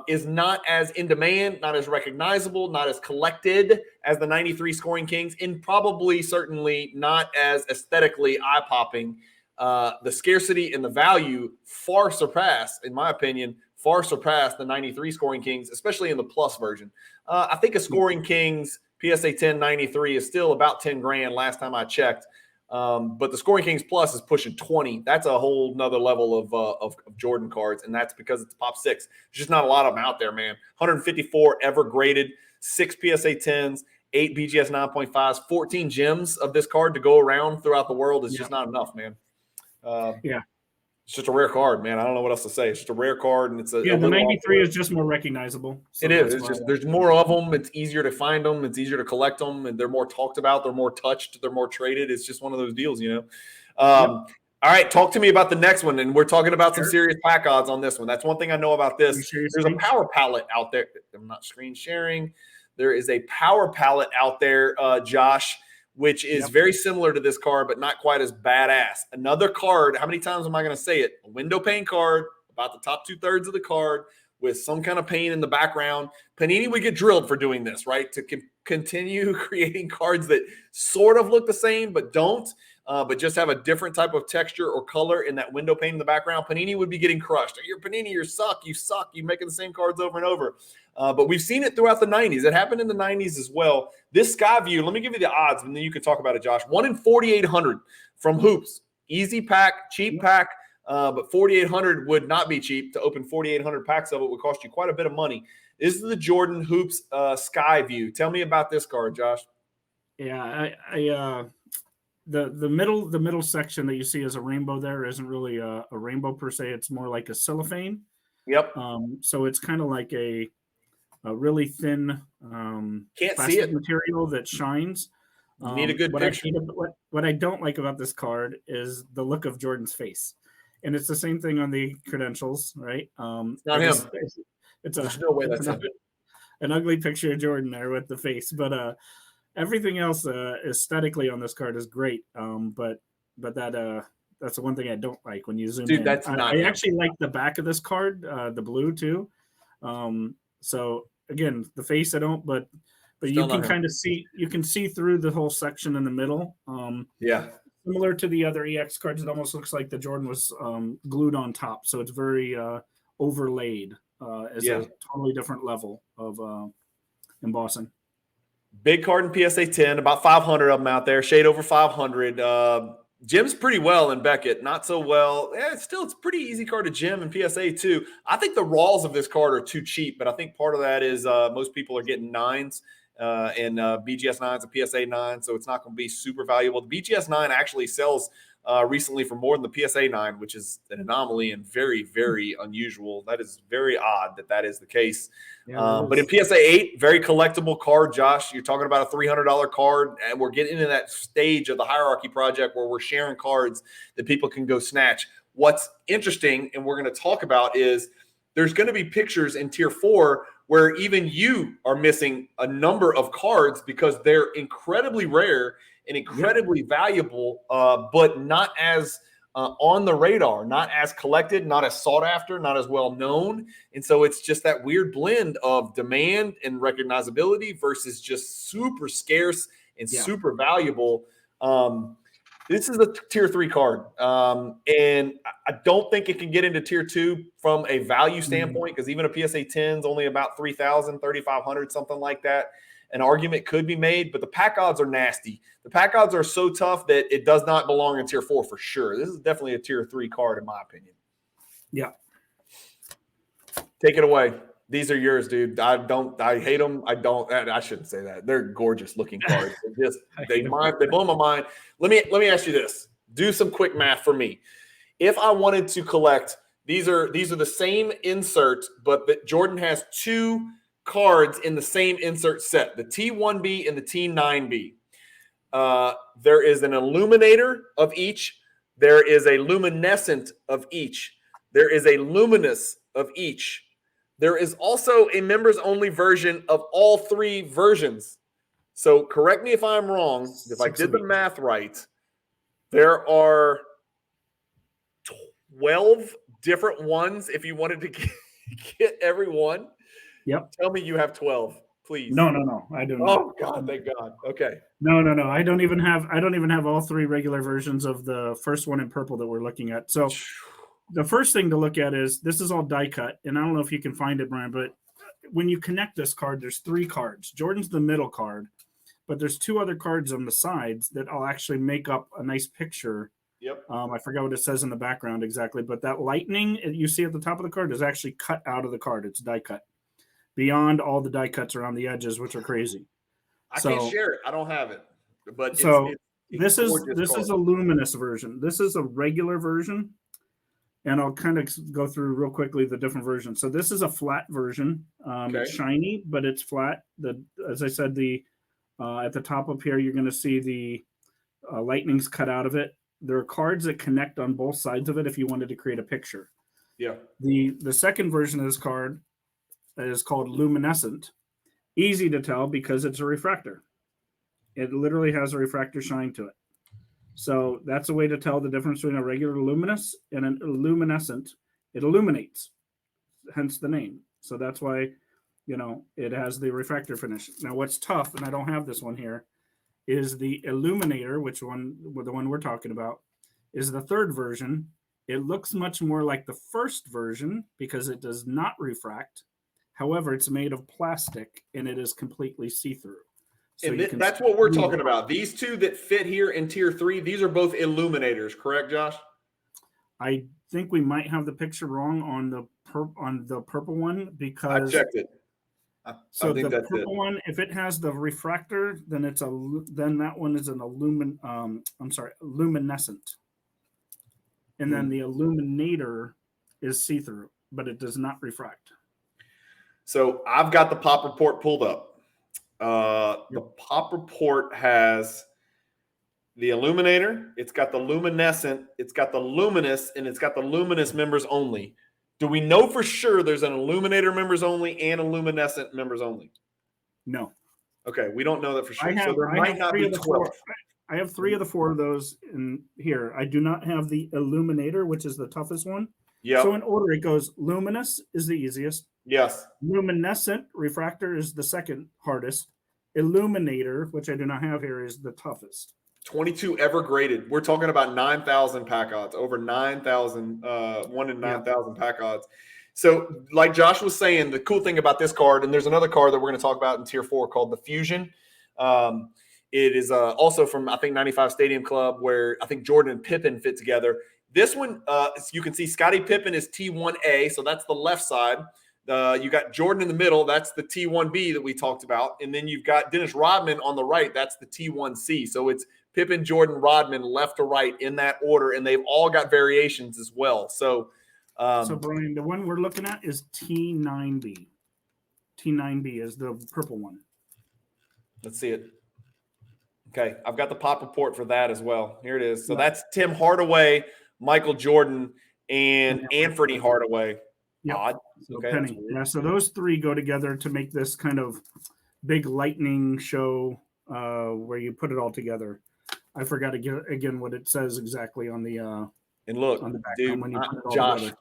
is not as in demand, not as recognizable, not as collected as the 93 Scoring Kings, and probably certainly not as aesthetically eye-popping, the scarcity and the value far surpass, in my opinion, the 93 Scoring Kings, especially in the plus version. I think a Scoring Kings PSA 10 93 is still about 10 grand last time I checked. But the Scoring Kings Plus is pushing 20. That's a whole nother level of Jordan cards, and that's because it's Pop 6. There's just not a lot of them out there, man. 154 ever graded, 6 PSA 10s, 8 BGS 9.5s, 14 gems of this card to go around throughout the world is just not enough, man. It's just a rare card, man. I don't know what else to say. It's just a rare card, and it's a the 93 is just more recognizable. So it is. It's just there's more of them. It's easier to find them. It's easier to collect them, and they're more talked about. They're more touched. They're more traded. It's just one of those deals, All right, talk to me about the next one, and we're talking about some serious pack odds on this one. That's one thing I know about this. There's a power palette out there. I'm not screen sharing. There is a power palette out there, Josh, which is very similar to this card, but not quite as badass. Another card, how many times am I going to say it? A window pane card, about the top 2/3 of the card, with some kind of pane in the background. Panini would get drilled for doing this, right? To continue creating cards that sort of look the same, but don't, but just have a different type of texture or color in that window pane in the background. Panini would be getting crushed. You're Panini, you suck. You're making the same cards over and over. But we've seen it throughout the 90s. It happened in the 90s as well. This Sky View, let me give you the odds, and then you can talk about it, Josh. 1 in 4,800 from Hoops. Easy pack, cheap pack, but 4,800 would not be cheap. To open 4,800 packs of it would cost you quite a bit of money. This is the Jordan Hoops Sky View. Tell me about this card, Josh. Yeah, the middle section that you see as a rainbow there isn't really a rainbow per se. It's more like a cellophane. Yep. So it's kind of like a really thin plastic material that shines. You need a good picture. What I don't like about this card is the look of Jordan's face. And it's the same thing on the credentials, right? It's not him. There's no way that's him. An ugly picture of Jordan there with the face. But everything else aesthetically on this card is great. But that's the one thing I don't like when you zoom in. That's not I actually like the back of this card, the blue too. So again, the face I don't, but you can kind of see through the whole section in the middle. Similar to the other EX cards, it almost looks like the Jordan was glued on top, so it's very overlaid. is a totally different level of embossing. Big card in PSA 10, about 500 of them out there, shade over 500. Jim's pretty well in Beckett, not so well. It's a pretty easy card to Jim in PSA too. I think the raws of this card are too cheap, but I think part of that is most people are getting 9s and BGS 9s and PSA 9s, so it's not going to be super valuable. The BGS 9 actually sells recently for more than the PSA 9, which is an anomaly and very, very unusual. That is very odd that is the case. Yeah, but in PSA 8, very collectible card, Josh. You're talking about a $300 card, and we're getting into that stage of the hierarchy project where we're sharing cards that people can go snatch. What's interesting, and we're going to talk about, is there's going to be pictures in Tier 4 where even you are missing a number of cards because they're incredibly rare and incredibly valuable, but not as on the radar, not as collected, not as sought after, not as well known. And so it's just that weird blend of demand and recognizability versus just super scarce and super valuable. This is a Tier 3 card, and I don't think it can get into Tier 2 from a value standpoint, because even a PSA 10 is only about 3,000, 3,500, something like that. An argument could be made, but the pack odds are nasty. The pack odds are so tough that it does not belong in Tier 4 for sure. This is definitely a Tier 3 card, in my opinion. Yeah. Take it away. These are yours, dude. I hate them. I shouldn't say that. They're gorgeous looking cards. They blow my mind. Let me ask you this. Do some quick math for me. If I wanted to collect, these are the same insert, but Jordan has 2 cards in the same insert set, the T1B and the T9B. There is an illuminator of each. There is a luminescent of each. There is a luminous of each. There is also a members-only version of all 3 versions. So correct me if I'm wrong. If I did the math right, there are 12 different ones if you wanted to get every one. Yep. Tell me you have 12, please. No. I do not. Oh God, thank God. Okay. No. I don't even have all 3 regular versions of the first one in purple that we're looking at. So the first thing to look at is this is all die cut, and I don't know if you can find it, Brian, but when you connect this card, there's 3 cards. Jordan's the middle card, but there's 2 other cards on the sides that I'll actually make up a nice picture. Yep. I forgot what it says in the background exactly, but that lightning you see at the top of the card is actually cut out of the card. It's die cut. Beyond all the die cuts around the edges, which are crazy. I can't share it. I don't have it. But this is a luminous version. This is a regular version. And I'll kind of go through real quickly the different versions. So this is a flat version. It's shiny, but it's flat. As I said, at the top up here, you're going to see the lightning's cut out of it. There are cards that connect on both sides of it if you wanted to create a picture. Yeah. The second version of this card is called luminescent. Easy to tell because it's a refractor. It literally has a refractor shine to it. So that's a way to tell the difference between a regular luminous and a luminescent. It illuminates, hence the name. So that's why, it has the refractor finish. Now, what's tough, and I don't have this one here, is the illuminator, the one we're talking about, is the third version. It looks much more like the first version because it does not refract. However, it's made of plastic and it is completely see-through. So that's what we're talking about. These 2 that fit here in Tier 3, these are both illuminators, correct, Josh? I think we might have the picture wrong on the purple one because I checked it. So the purple one, if it has the refractor, then that one is an luminescent. And then the illuminator is see-through, but it does not refract. So I've got the pop report pulled up. The pop report has the illuminator, it's got the luminescent, it's got the luminous, and it's got the luminous members only. Do we know for sure there's an illuminator members only and a luminescent members only? No. Okay, we don't know that for sure. So there might not be 12. I have 3 of the 4 of those in here. I do not have the illuminator, which is the toughest one. Yeah. So in order, it goes luminous is the easiest. Yes. Luminescent refractor is the second hardest. Illuminator, which I do not have here, is the toughest. 22 ever graded. We're talking about 9,000 pack odds, over 9,000, 1 in 9,000 pack odds. So, like Josh was saying, the cool thing about this card, and there's another card that we're going to talk about in Tier 4 called the Fusion. It is also from, I think, 95 Stadium Club, where I think Jordan and Pippen fit together. This one, you can see Scottie Pippen is T1A, so that's the left side. You got Jordan in the middle. That's the T1B that we talked about. And then you've got Dennis Rodman on the right. That's the T1C. So it's Pippen, Jordan, Rodman, left to right in that order, and they've all got variations as well. So Brian, the one we're looking at is T9B. T9B is the purple one. Let's see it. Okay, I've got the pop report for that as well. Here it is. So that's Tim Hardaway, Michael Jordan, and Anthony Hardaway. Yep. Odd. Okay. Penny. Yeah, so those three go together to make this kind of big lightning show where you put it all together. I forgot again what it says exactly on the and look, on the back, dude, Josh, together.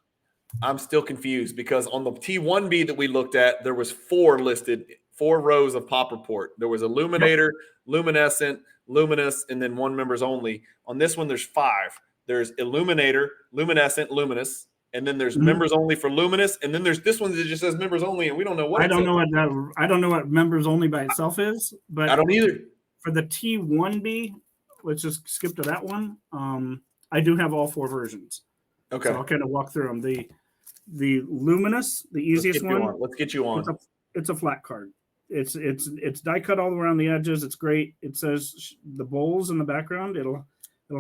I'm still confused because on the T1B that we looked at, there was 4 listed, 4 rows of pop report. There was Illuminator, Luminescent, Luminous, and then 1 members only. On this one, there's 5. There's Illuminator, Luminescent, Luminous, and then there's members only for Luminous, and then there's this one that just says members only, and we don't know what. I don't know what members only by itself is, but I don't either. For the T1B, let's just skip to that one. I do have all 4 versions. Okay, so I'll kind of walk through them. The Luminous, the easiest one. Let's get you on. It's a flat card. It's die cut all around the edges. It's great. It says the bowls in the background. It'll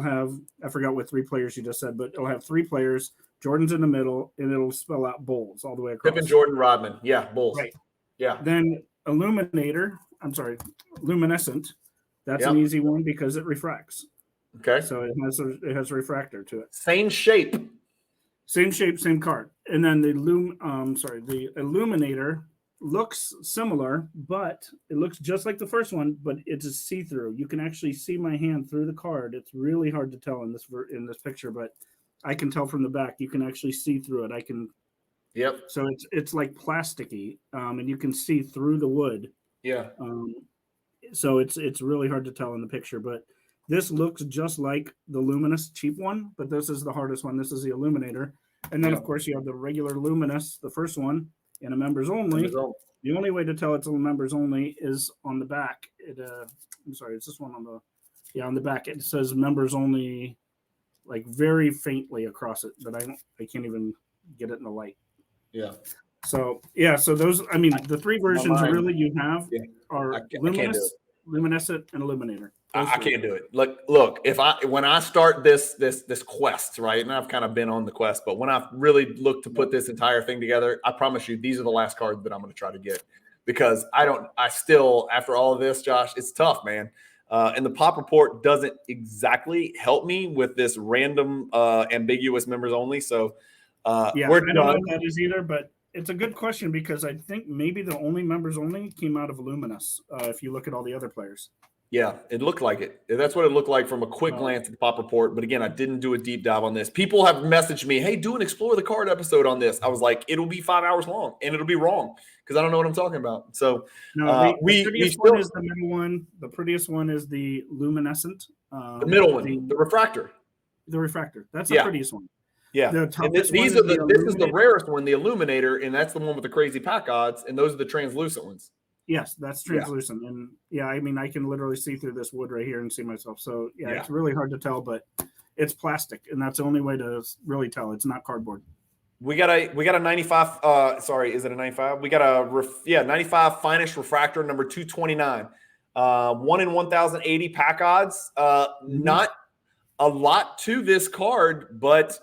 have, I forgot what 3 players you just said, but it'll have 3 players. Jordan's in the middle, and it'll spell out bowls all the way across. Pippen, Jordan, Rodman. Yeah, bowls. Right. Yeah. Then Luminescent. That's an easy one because it refracts. Okay. So it has a refractor to it. Same shape, same card. And then the Illuminator looks similar, but it looks just like the first one, but it's a see-through. You can actually see my hand through the card. It's really hard to tell in this picture, but I can tell from the back. You can actually see through it. I can. Yep. So it's like plasticky, and you can see through the wood. Yeah. So it's really hard to tell in the picture, but this looks just like the Luminous cheap one, but this is the hardest one. This is the Illuminator. And then, of course, you have the regular Luminous, the first one, and a members only. The only way to tell it's a members only is on the back. I'm sorry, it's this one on the back. It says members only, like very faintly across it, but I can't even get it in the light. Yeah. So those, I mean, the 3 versions really you have are Luminous, Luminescent, and Illuminator. I can't do it. Look, when I start this quest, right, and I've kind of been on the quest, but when I really look to put this entire thing together, I promise you, these are the last cards that I'm going to try to get because I still, after all of this, Josh, it's tough, man. And the pop report doesn't exactly help me with this random ambiguous members only. So I don't know what that is either, but it's a good question because I think maybe the only members only came out of Luminous if you look at all the other players. Yeah, it looked like it. That's what it looked like from a quick glance at the pop report. But again, I didn't do a deep dive on this. People have messaged me, hey, do an Explore the Card episode on this. I was like, it'll be 5 hours long, and it'll be wrong because I don't know what I'm talking about. So the prettiest one is the middle one. The prettiest one is the Luminescent. The middle one, the refractor. The refractor. That's the prettiest one. Yeah. This is the rarest one, the Illuminator, and that's the one with the crazy pack odds, and those are the translucent ones. Yes, that's translucent. Yeah. And I mean, I can literally see through this wood right here and see myself. So it's really hard to tell, but it's plastic, and that's the only way to really tell. It's not cardboard. We got a 95. Sorry, is it a 95? We got a 95 finest refractor number 229. 1 in 1,080 pack odds. Not a lot to this card, but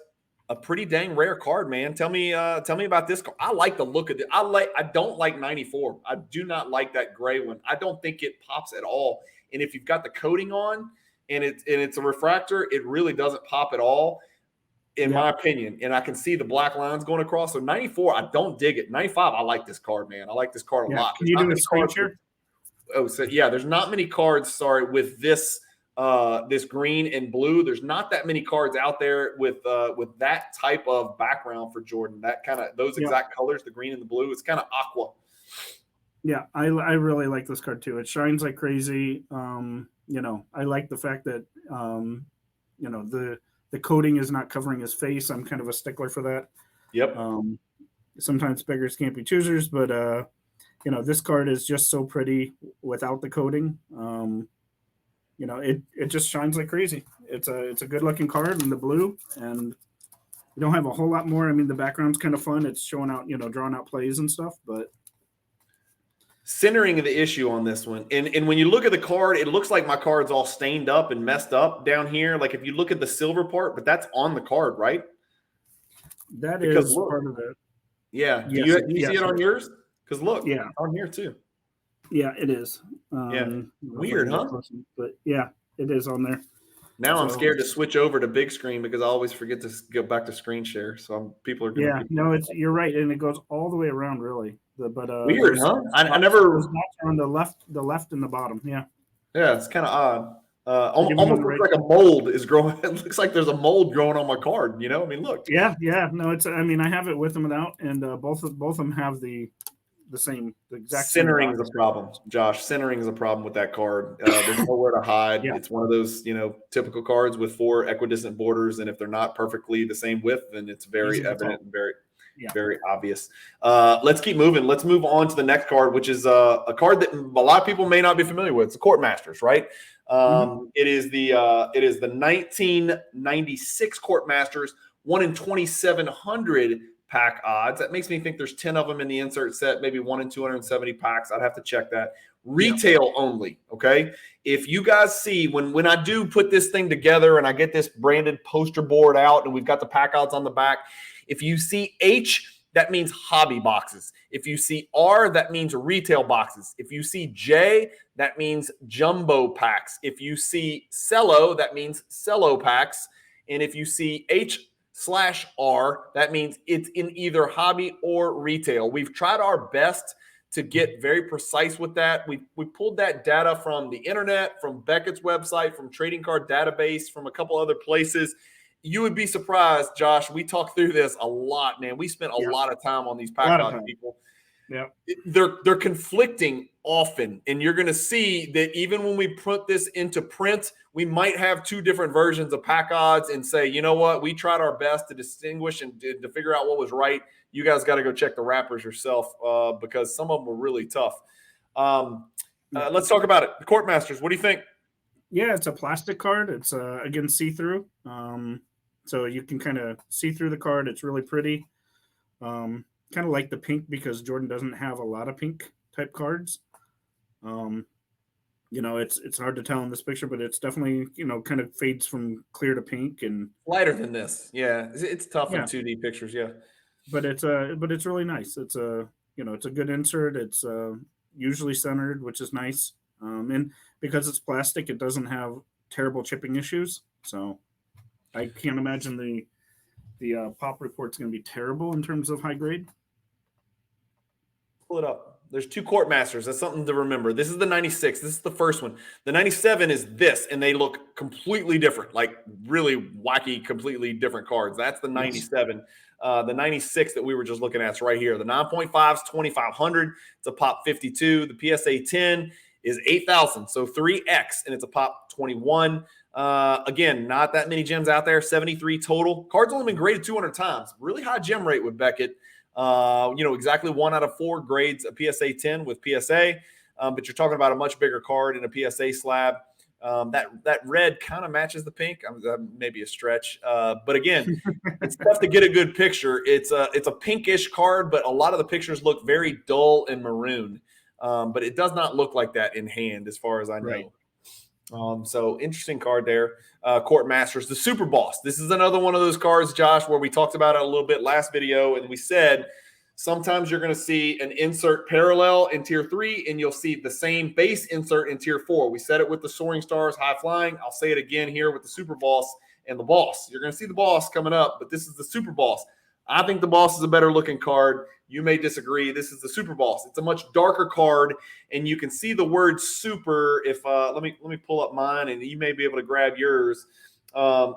a pretty dang rare card, man. Tell me about this card. I like the look of it. I don't like 94. I do not like that gray one. I don't think it pops at all. And if you've got the coating on and it's a refractor, it really doesn't pop at all, in my opinion. And I can see the black lines going across. So 94, I don't dig it. 95, I like this card, man. I like this card a lot. Can you do a screen share? There's not many cards, with this this green and blue. There's not that many cards out there with that type of background for Jordan. That kind of those exact colors, the green and the blue. It's kind of aqua. Yeah, I really like this card too. It shines like crazy. I like the fact that the coating is not covering his face. I'm kind of a stickler for that. Yep. sometimes beggars can't be choosers, but this card is just so pretty without the coating. It just shines like crazy. It's a good looking card in the blue, and you don't have a whole lot more. I mean, the background's kind of fun. It's showing out, drawing out plays and stuff, but centering the issue on this one. And when you look at the card, it looks like my card's all stained up and messed up down here. Like if you look at the silver part, but that's on the card, right? That because is part of it. Yeah. Yes, do you see it on yours? Because look, yeah, on here too. Yeah, it is. Weird, huh? But yeah, it is on there. Now I'm scared to switch over to big screen because I always forget to go back to screen share. So people are doing you're right, and it goes all the way around, really. Weird, huh? I never on the left and the bottom. Yeah, it's kind of odd. Almost looks like a mold is growing. It looks like there's a mold growing on my card. I mean, look. Yeah. No, it's. I mean, I have it with and without, and both of them have the exact centering is a problem, Josh. Centering is a problem with that card. There's nowhere to hide. It's one of those typical cards with 4 equidistant borders, and if they're not perfectly the same width, then it's very evident and very obvious. Let's keep moving. Let's move on to the next card, which is a card that a lot of people may not be familiar with. It's the Court Masters, right? It is the 1996 Court Masters, 1 in 2,700 pack odds. That makes me think there's 10 of them in the insert set, maybe 1 in 270 packs. I'd have to check that. Retail only, okay? If you guys see, when I do put this thing together and I get this branded poster board out and we've got the pack odds on the back, if you see H, that means hobby boxes. If you see R, that means retail boxes. If you see J, that means jumbo packs. If you see cello, that means cello packs. And if you see H/R, that means it's in either hobby or retail. We've tried our best to get very precise with that. We pulled that data from the internet, from Beckett's website, from Trading Card Database, from a couple other places. You would be surprised, Josh. We talked through this a lot, man. We spent a lot of time on these pack odds, people. Yeah, they're conflicting often, and you're going to see that even when we put this into print, we might have 2 different versions of pack odds and say, you know what, we tried our best to distinguish and to figure out what was right. You guys got to go check the wrappers yourself because some of them were really tough. Let's talk about it. The Court Masters, what do you think? Yeah, it's a plastic card. It's again see-through, so you can kind of see through the card. It's really pretty. Kind of like the pink because Jordan doesn't have a lot of pink type cards. It's hard to tell in this picture, but it's definitely, kind of fades from clear to pink and lighter than this. Yeah. It's tough in 2D pictures. Yeah. But it's really nice. It's it's a good insert. It's usually centered, which is nice. And because it's plastic, it doesn't have terrible chipping issues. So I can't imagine the pop report's going to be terrible in terms of high grade. Pull it up. There's 2 Court Masters. That's something to remember. This is the 96. This is the first one. The 97 is this, and they look completely different, like really wacky, completely different cards. That's the 97. The 96 that we were just looking at is right here. The 9.5 is 2,500. It's a pop 52. The PSA 10 is 8,000, so 3X, and it's a pop 21. Again, not that many gems out there, 73 total. Card's only been graded 200 times. Really high gem rate with Beckett. Exactly 1 out of 4 grades a PSA 10 with PSA, but you're talking about a much bigger card in a PSA slab. That red kind of matches the pink. Maybe a stretch, but again, it's tough to get a good picture. It's a pinkish card, but a lot of the pictures look very dull and maroon. But it does not look like that in hand, as far as I know. Right. So interesting card there. Court Masters, the Super Boss. This is another one of those cards, Josh, where we talked about it a little bit last video, and we said sometimes you're going to see an insert parallel in Tier 3, and you'll see the same base insert in Tier 4. We said it with the Soaring Stars, High Flying. I'll say it again here with the Super Boss and the Boss. You're going to see the Boss coming up, but this is the Super Boss. I think the Boss is a better looking card. You may disagree. This is the Super Boss. It's a much darker card, and you can see the word super. If let me pull up mine, and you may be able to grab yours. I've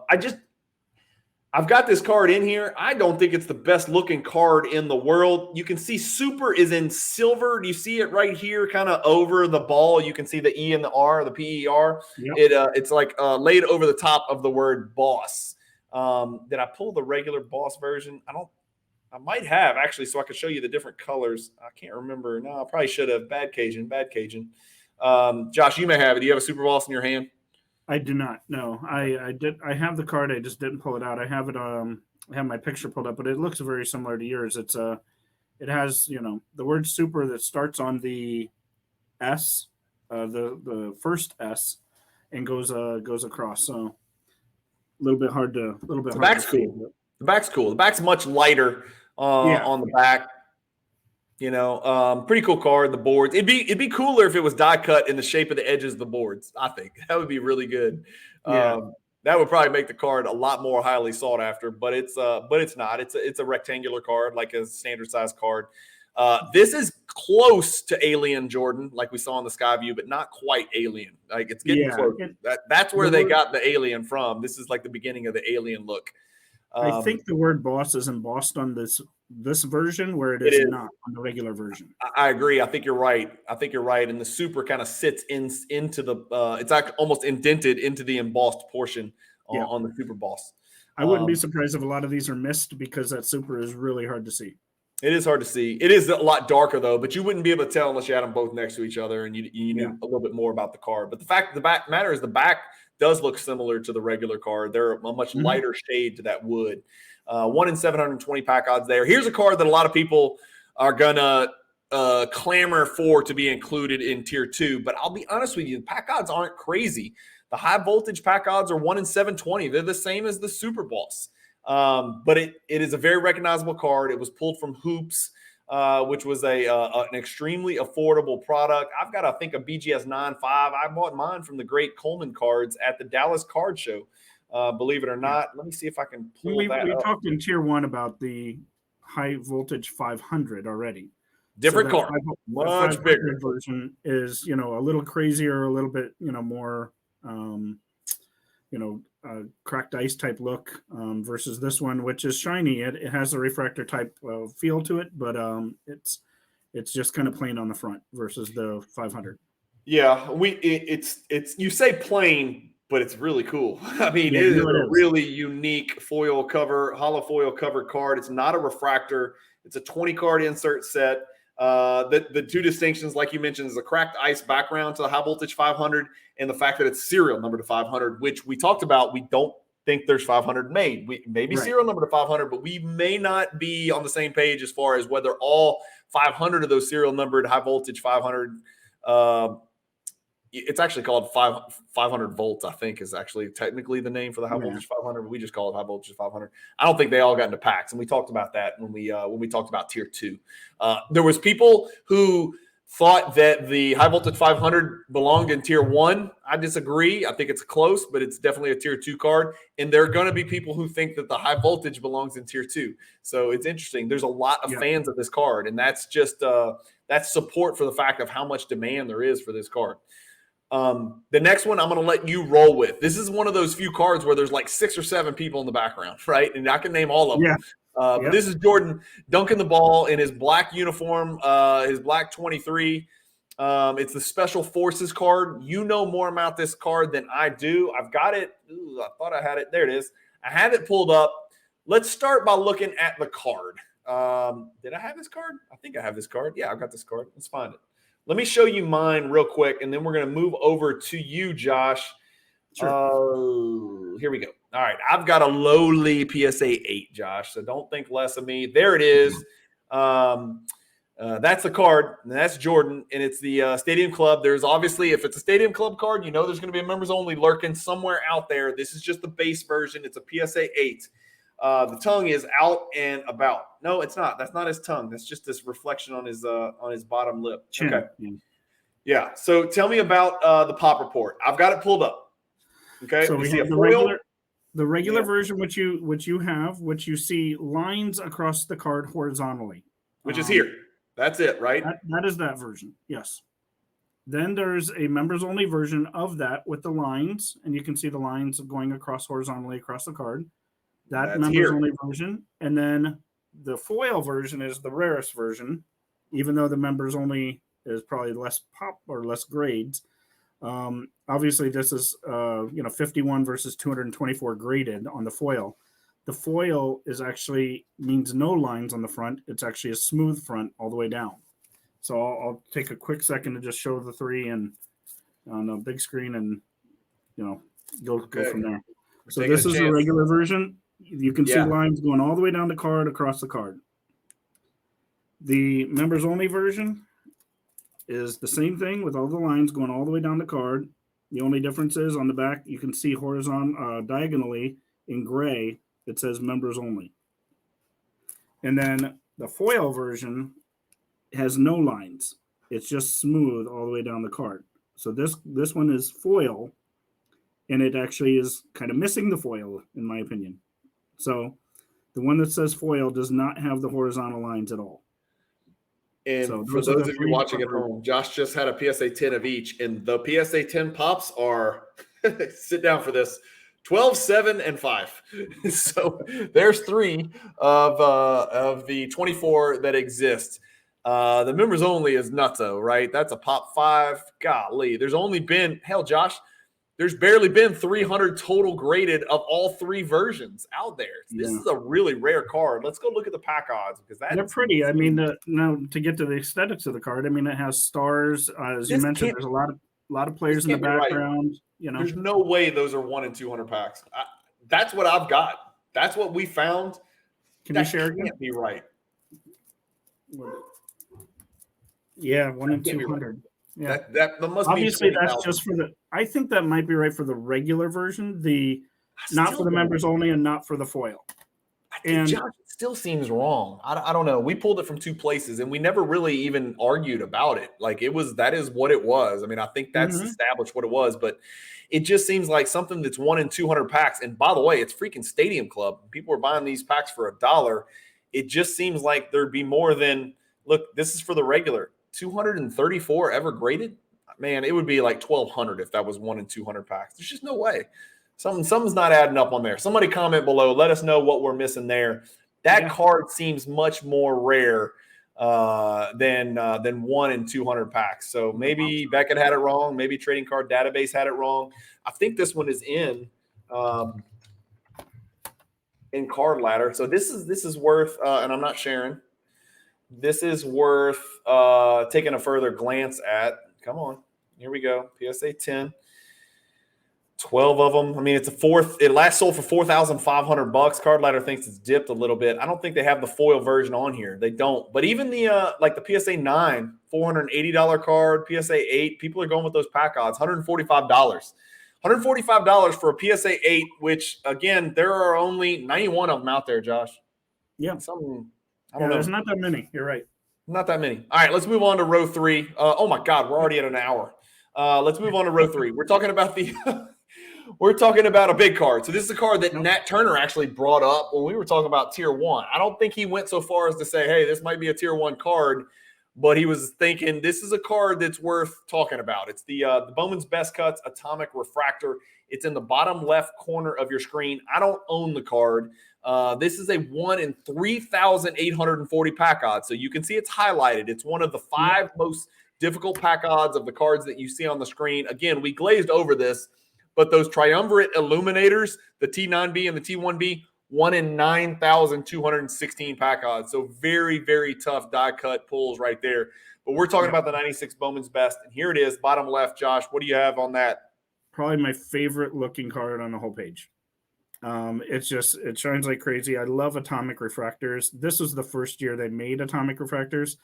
got this card in here. I don't think it's the best looking card in the world. You can see super is in silver. Do you see it right here, kind of over the ball? You can see the E and the R, the PER. Yep. It's like laid over the top of the word Boss. Did I pull the regular Boss version? I might have actually, so I could show you the different colors. I can't remember. No, I probably should have. Bad Cajun. Josh, you may have it. Do you have a Super Boss in your hand? I do not. No, I did. I have the card. I just didn't pull it out. I have it. I have my picture pulled up, but it looks very similar to yours. It has the word super that starts on the S, the first S, and goes across. So a little bit hard to The back's cool. The back's cool. The back's much lighter on the back. Pretty cool card. The boards. It'd be cooler if it was die cut in the shape of the edges of the boards. I think that would be really good. Yeah. That would probably make the card a lot more highly sought after. But it's not. It's a rectangular card, like a standard size card. This is close to Alien Jordan, like we saw in the Skyview, but not quite Alien. Like it's getting close. That's where they got the Alien from. This is like the beginning of the Alien look. I think the word boss is embossed on this version, where it is not on the regular version. I agree. I think you're right. And the super kind of sits into the it's actually almost indented into the embossed portion on the super boss. I wouldn't be surprised if a lot of these are missed, because that super is really hard to see. It is hard to see. It is a lot darker though, but you wouldn't be able to tell unless you had them both next to each other and you knew a little bit more about the card. But the fact of the back matter is the back does look similar to the regular card. They're a much lighter shade to that wood. 1 in 720 pack odds there. Here's a card that a lot of people are gonna clamor for to be included in tier 2. But I'll be honest with you, the pack odds aren't crazy. The high voltage pack odds are 1 in 720. They're the same as the Super Boss. But it is a very recognizable card. It was pulled from Hoops, which was an extremely affordable product. I've got, I think, a BGS 9.5. I bought mine from the great Coleman Cards at the Dallas Card Show. Believe it or not. Let me see if I can pull that up. We talked in tier 1 about the high voltage 500 already. Different card, much bigger version is a little crazier, a little bit more cracked ice type look versus this one, which is shiny. It has a refractor type feel to it, but it's just kind of plain on the front versus the 500. Yeah, it's you say plain, but it's really cool. I mean, it is a really unique hollow foil cover card. It's not a refractor. It's a 20 card insert set. The two distinctions, like you mentioned, is a cracked ice background to the high voltage 500 and the fact that it's serial number to 500, which we talked about. We don't think there's 500 made. We maybe serial number to 500, but we may not be on the same page as far as whether all 500 of those serial numbered high voltage 500 it's actually called 500 volts, I think, is actually technically the name for the high voltage 500, but we just call it high voltage 500. I don't think they all got into packs, and we talked about that when we talked about tier 2. There was people who thought that the high voltage 500 belonged in tier 1. I disagree. I think it's close, but it's definitely a tier 2 card. And there are going to be people who think that the high voltage belongs in tier 2. So it's interesting. There's a lot of fans of this card, and that's just that's support for the fact of how much demand there is for this card. The next one I'm going to let you roll with. This is one of those few cards where there's like 6 or 7 people in the background, right? And I can name all of them. But this is Jordan dunking the ball in his black uniform, his black 23. It's the Special Forces card. You know more about this card than I do. I've got it. Ooh, I thought I had it. There it is. I have it pulled up. Let's start by looking at the card. Did I have this card? I think I have this card. Yeah, I've got this card. Let's find it. Let me show you mine real quick, and then we're going to move over to you, Josh. Sure. Here we go. All right. I've got a lowly PSA 8, Josh, so don't think less of me. There it is. That's the card, and that's Jordan, and it's the Stadium Club. There's obviously, if it's a Stadium Club card, there's going to be a members only lurking somewhere out there. This is just the base version. It's a PSA 8. The tongue is out and about. No, it's not. That's not his tongue. That's just this reflection on his bottom lip. Chin. Okay. Yeah. So tell me about the pop report. I've got it pulled up. Okay. So we have the regular version, which you see lines across the card horizontally, which is here. That's it, right? That is that version. Yes. Then there's a members only version of that with the lines, and you can see the lines going across horizontally across the card. That's members only version. And then the foil version is the rarest version, even though the members only is probably less pop or less grades. Obviously, this is 51 versus 224 graded on the foil. The foil means no lines on the front. It's actually a smooth front all the way down. So I'll take a quick second to just show the three and on a big screen, and go from there. So this is the regular version. You can see lines going all the way down the card, across the card. The members only version is the same thing with all the lines going all the way down the card. The only difference is on the back, you can see diagonally in gray, it says members only. And then the foil version has no lines. It's just smooth all the way down the card. So this one is foil, and it actually is kind of missing the foil, in my opinion. So the one that says foil does not have the horizontal lines at all. And so for those of you watching at home, Josh just had a PSA 10 of each, and the PSA 10 pops are sit down for this. 12, 7, and 5. So there's 3 of the 24 that exist. The members only is nutso, right? That's a pop 5. Golly, there's only been Josh. There's barely been 300 total graded of all 3 versions out there. This is a really rare card. Let's go look at the pack odds, because they're pretty. I mean, now to get to the aesthetics of the card, I mean, it has stars. As you mentioned, there's a lot of players in the background. Right. There's no way those are 1 in 200 packs. That's what I've got. That's what we found. Can you share again? Can't be right. Yeah, 1 in 200. Yeah, that must obviously that's just for the. I think that might be right for the regular version. Not for the members only, and not for the foil. And Josh, it still seems wrong. I don't know. We pulled it from 2 places, and we never really even argued about it. Like that is what it was. I mean, I think that's established what it was, but it just seems like something that's 1 in 200 packs. And by the way, it's freaking Stadium Club. People are buying these packs for $1. It just seems like there'd be more than. Look, this is for the regular. 234 ever graded? Man, it would be like 1,200 if that was 1 in 200 packs. There's just no way. Something's not adding up on there. Somebody comment below. Let us know what we're missing there. That card seems much more rare than 1 in 200 packs. So maybe Beckett had it wrong. Maybe Trading Card Database had it wrong. I think this one is in Card Ladder. So this is worth, and I'm not sharing. This is worth taking a further glance at. Come on. Here we go. PSA 10. 12 of them. I mean, it's it last sold for $4,500. Card Ladder thinks it's dipped a little bit. I don't think they have the foil version on here. They don't. But even the PSA 9, $480 card, PSA 8, people are going with those pack odds, $145. $145 for a PSA 8, which, again, there are only 91 of them out there, Josh. Yeah. I don't know. There's not that many. You're right. Not that many. All right, let's move on to row 3. Oh, my God, we're already at an hour. Let's move on to row 3. We're talking about we're talking about a big card. So this is a card that Nat Turner actually brought up when we were talking about Tier 1. I don't think he went so far as to say, hey, this might be a Tier 1 card, but he was thinking this is a card that's worth talking about. It's the Bowman's Best Cuts Atomic Refractor. It's in the bottom left corner of your screen. I don't own the card. This is a 1 in 3,840 pack odds. So you can see it's highlighted. It's one of the 5 most difficult pack odds of the cards that you see on the screen. Again, we glazed over this, but those triumvirate illuminators, the T9B and the T1B, 1 in 9,216 pack odds. So very, very tough die cut pulls right there. But we're talking about the 96 Bowman's Best. And here it is, bottom left. Josh, what do you have on that? Probably my favorite looking card on the whole page. It shines like crazy. I love atomic refractors. This was the first year they made atomic refractors.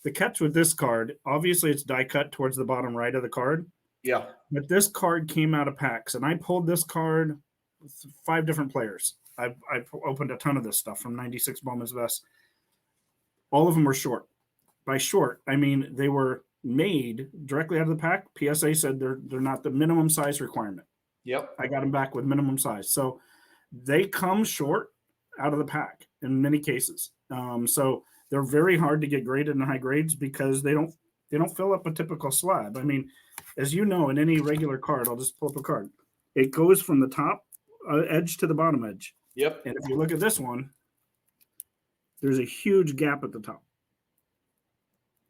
The catch with this card, obviously it's die cut towards the bottom right of the card. Yeah. But this card came out of packs, and I pulled this card with 5 different players. I opened a ton of this stuff from 96 Bowman's Best. All of them were short. By short, I mean they were made directly out of the pack. PSA said they're not the minimum size requirement. Yep. I got them back with minimum size. So they come short out of the pack in many cases. So they're very hard to get graded in high grades because they don't fill up a typical slab. I mean, as you know, in any regular card, I'll just pull up a card. It goes from the top edge to the bottom edge. Yep. And if you look at this one, there's a huge gap at the top.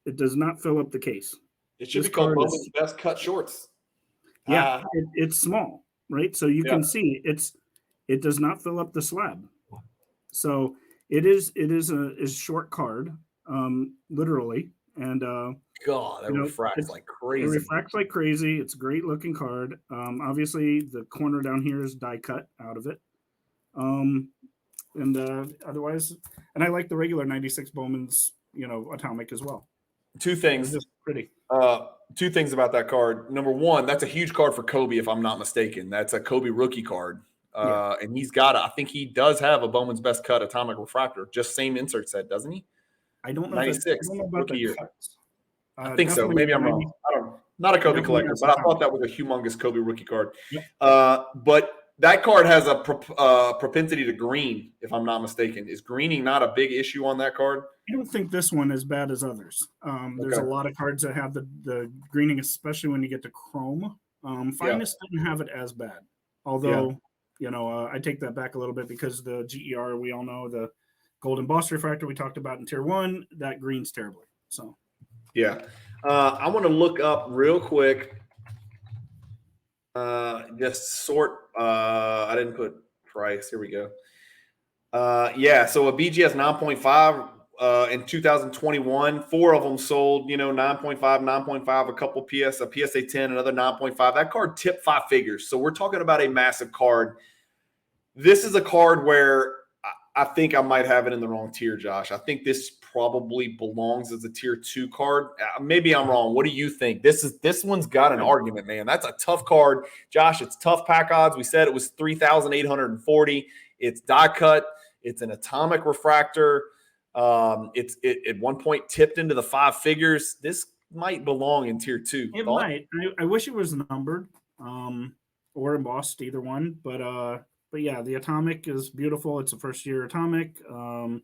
It does not fill up the case. It should be called Bowman's Best Cut Shorts. Yeah, it's small, right? So you can see it does not fill up the slab. So it is a short card, literally, and God, that refracts like it crazy. refracts like crazy. It's a great looking card. Obviously, the corner down here is die cut out of it. And otherwise, and I like the regular 96 Bowman's, atomic as well. Two things. It's just pretty. Two things about that card. Number one, that's a huge card for Kobe, if I'm not mistaken. That's a Kobe rookie card. And he's got I think he does have a Bowman's Best Cut atomic refractor, just same insert set, doesn't he? I don't know. 96 about rookie the year. cuts. I think so. Maybe I'm wrong. I don't know. Not a Kobe collector, but I thought that was a humongous Kobe rookie card. Yep. But that card has a propensity to green, if I'm not mistaken. Is greening not a big issue on that card? I don't think this one is bad as others. There's a lot of cards that have the greening, especially when you get to chrome. Finest didn't have it as bad. Although, I take that back a little bit because the GER, we all know, the gold embossed refractor we talked about in tier 1, that greens terribly. So, yeah. I want to look up real quick. Just sort. I didn't put price. Here we go. So a BGS 9.5 in 2021, 4 of them sold, 9.5, 9.5, a couple a PSA 10, another 9.5. That card tipped 5 figures. So we're talking about a massive card. This is a card where I think I might have it in the wrong tier, Josh. I think this probably belongs as a tier 2 card. Maybe I'm wrong. What do you think? This one's got an argument, man. That's a tough card. Josh, it's tough pack odds. We said it was 3,840. It's die cut. It's an atomic refractor. It's at one point tipped into the 5 figures. This might belong in tier 2. It might. I wish it was numbered or embossed, either one. But yeah, the atomic is beautiful. It's a first year atomic, and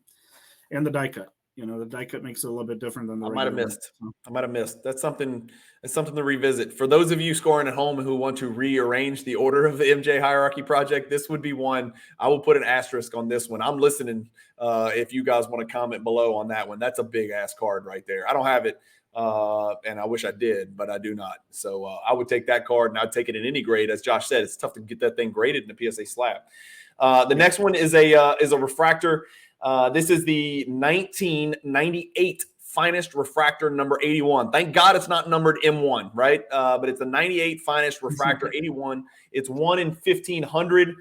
the die cut. The die cut makes it a little bit different than the. I might have missed. That's something to revisit. For those of you scoring at home who want to rearrange the order of the MJ Hierarchy Project, this would be one. I will put an asterisk on this one. I'm listening. If you guys want to comment below on that one, that's a big ass card right there. I don't have it. And I wish I did, but I do not. So I would take that card, and I'd take it in any grade. As Josh said, it's tough to get that thing graded in a PSA slab. The next one is a refractor. This is the 1998 finest refractor, number 81. Thank God it's not numbered M1, right? But it's a 98 finest refractor, 81. It's 1 in 1,500.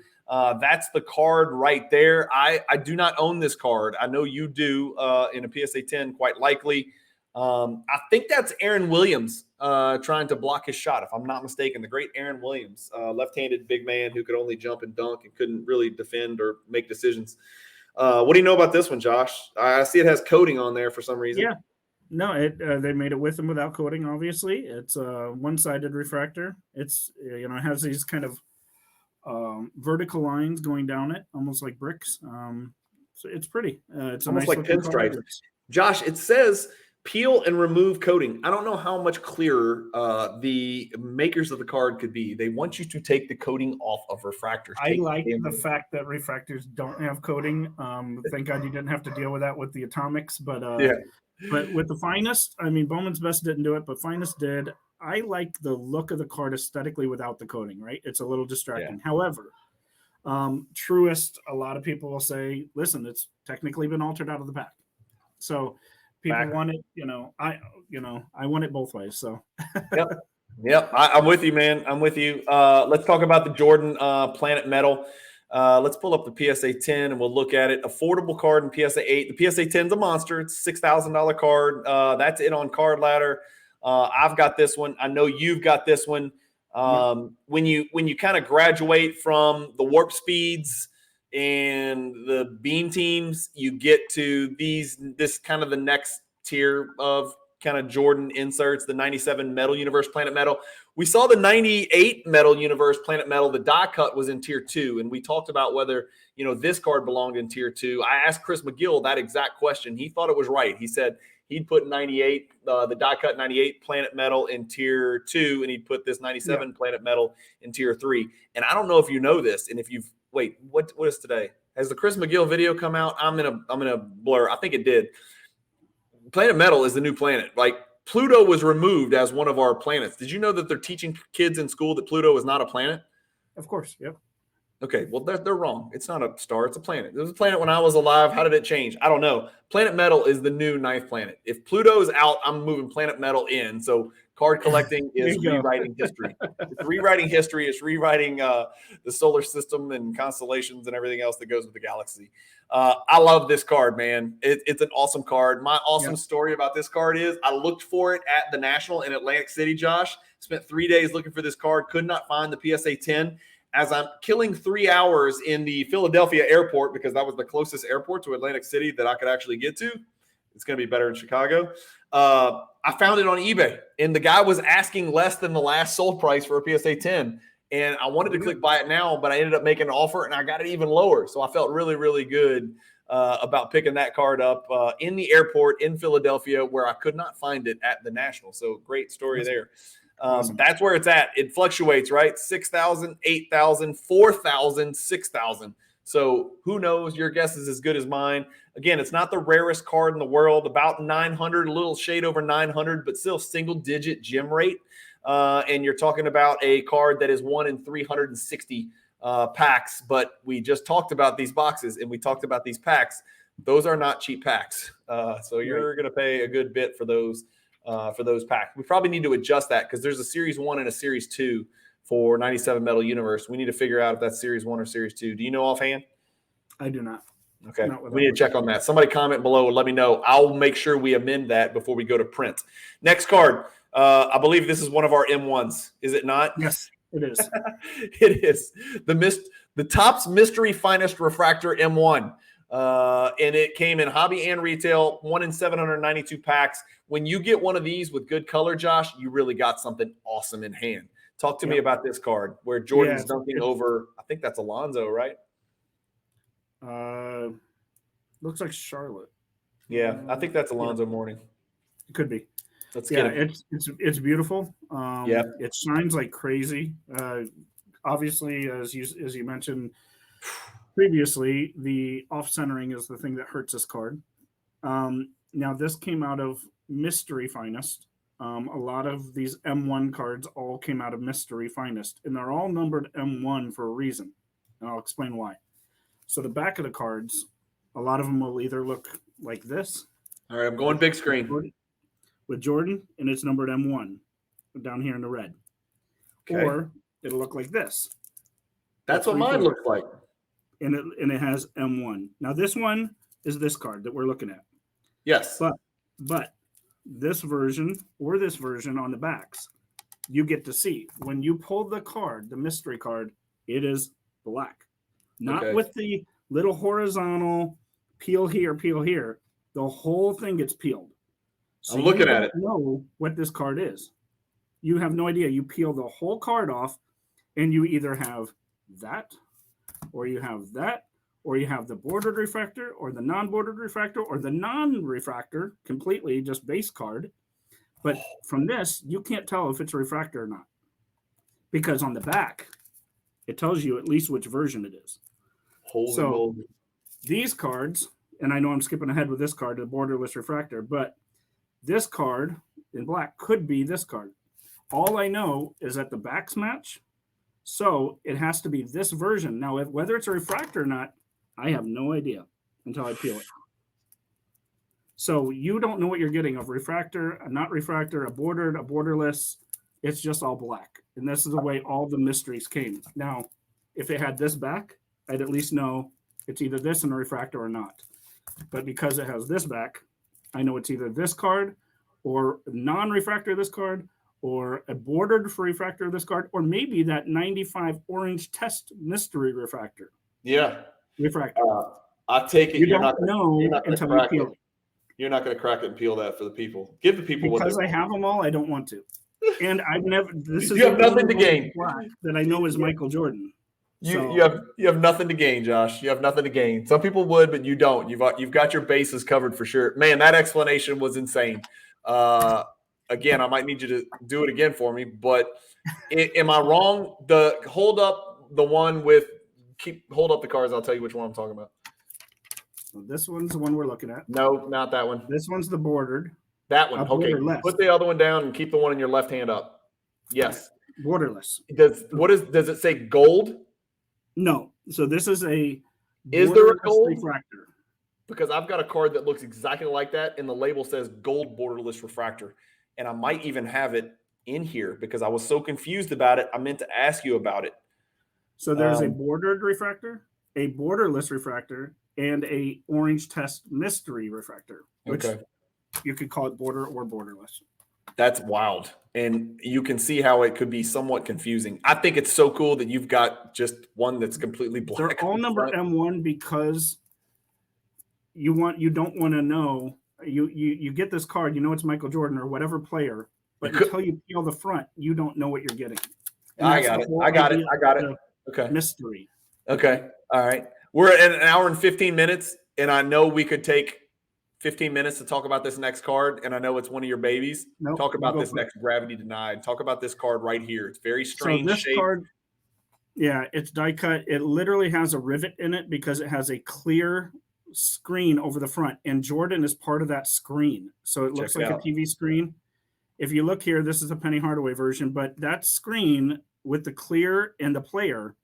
That's the card right there. I do not own this card. I know you do in a PSA 10, quite likely. I think that's Aaron Williams trying to block his shot, if I'm not mistaken. The great Aaron Williams, left-handed big man who could only jump and dunk and couldn't really defend or make decisions. What do you know about this one, Josh? I see it has coating on there for some reason. Yeah. No, they made it with and without coating, obviously. It's a one-sided refractor. It's, it has these kind of vertical lines going down it, almost like bricks. So it's pretty. It's almost nice like pinstripes. Josh, it says peel and remove coating. I don't know how much clearer the makers of the card could be. They want you to take the coating off of refractors. I like the fact that refractors don't have coating. Thank God you didn't have to deal with that with the atomics. But but with the finest, Bowman's Best didn't do it, but finest did. I like the look of the card aesthetically without the coating, right? It's a little distracting. Yeah. However, truest, a lot of people will say, listen, it's technically been altered out of the pack. So people want it, I want it both ways. So Yep. I'm with you, man. I'm with you. Let's talk about the Jordan Planet Metal. Let's pull up the PSA 10 and we'll look at it. Affordable card in PSA 8. The PSA 10 is a monster. It's a $6,000 card. That's it on Card Ladder. I've got this one. I know you've got this one. When you kind of graduate from the warp speeds and the beam teams, you get to this kind of the next tier of kind of Jordan inserts, the 97 Metal Universe Planet Metal. We saw the 98 Metal Universe Planet Metal. The die cut was in tier 2, and we talked about whether this card belonged in tier 2. I asked Chris McGill that exact question. He thought it was right. He said he'd put 98, the die cut 98 Planet Metal in tier 2, and he'd put this 97 Planet Metal in tier 3. And I don't know if you know this, and if you've what is today? Has the Chris McGill video come out? I'm gonna blur. I think it did. Planet Metal is the new planet. Like, Pluto was removed as one of our planets. Did you know that they're teaching kids in school that Pluto is not a planet? Of course. Yep. Okay, well, they're wrong. It's not a star. It's a planet. It was a planet when I was alive. How did it change? I don't know. Planet Metal is the new ninth planet. If Pluto is out, I'm moving Planet Metal in. So card collecting is rewriting history. It's rewriting history. It's rewriting the solar system and constellations and everything else that goes with the galaxy. I love this card, man. It's an awesome card. My awesome story about this card is I looked for it at the National in Atlantic City, Josh. Spent 3 days looking for this card. Could not find the PSA 10. As I'm killing 3 hours in the Philadelphia airport, because that was the closest airport to Atlantic City that I could actually get to. It's going to be better in Chicago. I found it on eBay, and the guy was asking less than the last sold price for a PSA 10. And I wanted to click buy it now, but I ended up making an offer, and I got it even lower. So I felt really, really good about picking that card up in the airport in Philadelphia, where I could not find it at the National. So great story there. That's where it's at. It fluctuates, right? 6,000, 8,000, 4,000, 6,000. So who knows? Your guess is as good as mine. Again, it's not the rarest card in the world, about 900, a little shade over 900, but still single-digit gem rate. And you're talking about a card that is 1 in 360 packs. But we just talked about these boxes, and we talked about these packs. Those are not cheap packs. So you're going to pay a good bit for those packs. We probably need to adjust that because there's a Series 1 and a Series 2 for 97 Metal Universe. We need to figure out if that's Series 1 or Series 2. Do you know offhand? I do not. Okay. We need to check on that. Somebody comment below and let me know. I'll make sure we amend that before we go to print. Next card. I believe this is one of our M1s. Is it not? Yes, it is. It is. The Topps Mystery Finest Refractor M1. And it came in hobby and retail, 1 in 792 packs. When you get one of these with good color, Josh, you really got something awesome in hand. Talk to me about this card where Jordan's dunking over, I think that's Alonzo, right? Looks like Charlotte. Yeah, I think that's Alonzo Mourning. It could be. Let's get it. It's beautiful. It shines like crazy. Obviously, as you mentioned previously, the off-centering is the thing that hurts this card. Now, this came out of Mystery Finest. A lot of these M1 cards all came out of Mystery Finest, and they're all numbered M1 for a reason, and I'll explain why. So the back of the cards, a lot of them will either look like this. All right, I'm going big screen. With Jordan, and it's numbered M1 down here in the red. Okay. Or it'll look like this. That's what mine looks like. And it has M1. Now, this one is this card that we're looking at. Yes. But this version or this version on the backs, you get to see. When you pull the card, the mystery card, it is black. Not with the little horizontal peel here, peel here. The whole thing gets peeled. So I'm looking at it. You don't know what this card is. You have no idea. You peel the whole card off, and you either have that, or you have that, or you have the bordered refractor, or the non-bordered refractor, or the non-refractor, completely just base card. But from this, you can't tell if it's a refractor or not. Because on the back, it tells you at least which version it is. So these cards, and I know I'm skipping ahead with this card, the borderless refractor, but this card in black could be this card. All I know is that the backs match, so it has to be this version. Now, whether it's a refractor or not, I have no idea until I peel it. So you don't know what you're getting of refractor, a not refractor, a bordered, a borderless. It's just all black. And this is the way all the mysteries came. Now, if it had this back, I'd at least know it's either this and a refractor or not. But because it has this back, I know it's either this card or non-refractor this card or a bordered for refractor this card, or maybe that 95 orange test mystery refractor. Yeah. Refractor. I take it you're not going to peel it. You're not going to crack it and peel that for the people. Give the people because I have them all. I don't want to, and I've never. This is you have nothing to gain. That I know is Michael Jordan. You have nothing to gain, Josh. You have nothing to gain. Some people would, but you don't. You've got your bases covered for sure. Man, that explanation was insane. Again, I might need you to do it again for me. But am I wrong? Hold up the cards. I'll tell you which one I'm talking about. So this one's the one we're looking at. No, not that one. This one's the bordered. That one. Okay. Borderless. Put the other one down and keep the one in your left hand up. Yes. Borderless. Does it say gold? No, So this is a Is there a borderless gold refractor. Because I've got a card that looks exactly like that, and the label says gold borderless refractor. And I might even have it in here because I was so confused about it. I meant to ask you about it. So there's a bordered refractor, a borderless refractor, and a orange test mystery refractor, which you could call it border or borderless. That's wild. And you can see how it could be somewhat confusing. I think it's so cool that you've got just one that's completely black. They're all number M1 because you don't want to know. You get this card, you know it's Michael Jordan or whatever player, but until you peel the front, you don't know what you're getting. I got it. Okay. Mystery. Okay. All right. We're at an hour and 15 minutes, and I know we could take 15 minutes to talk about this next card, and I know it's one of your babies. Nope, talk about this next Gravity Denied. Talk about this card right here. It's very strange so this shape. Card, yeah, it's die cut. It literally has a rivet in it because it has a clear screen over the front, and Jordan is part of that screen. So it looks like a TV screen. If you look here, this is a Penny Hardaway version, but that screen with the clear and the player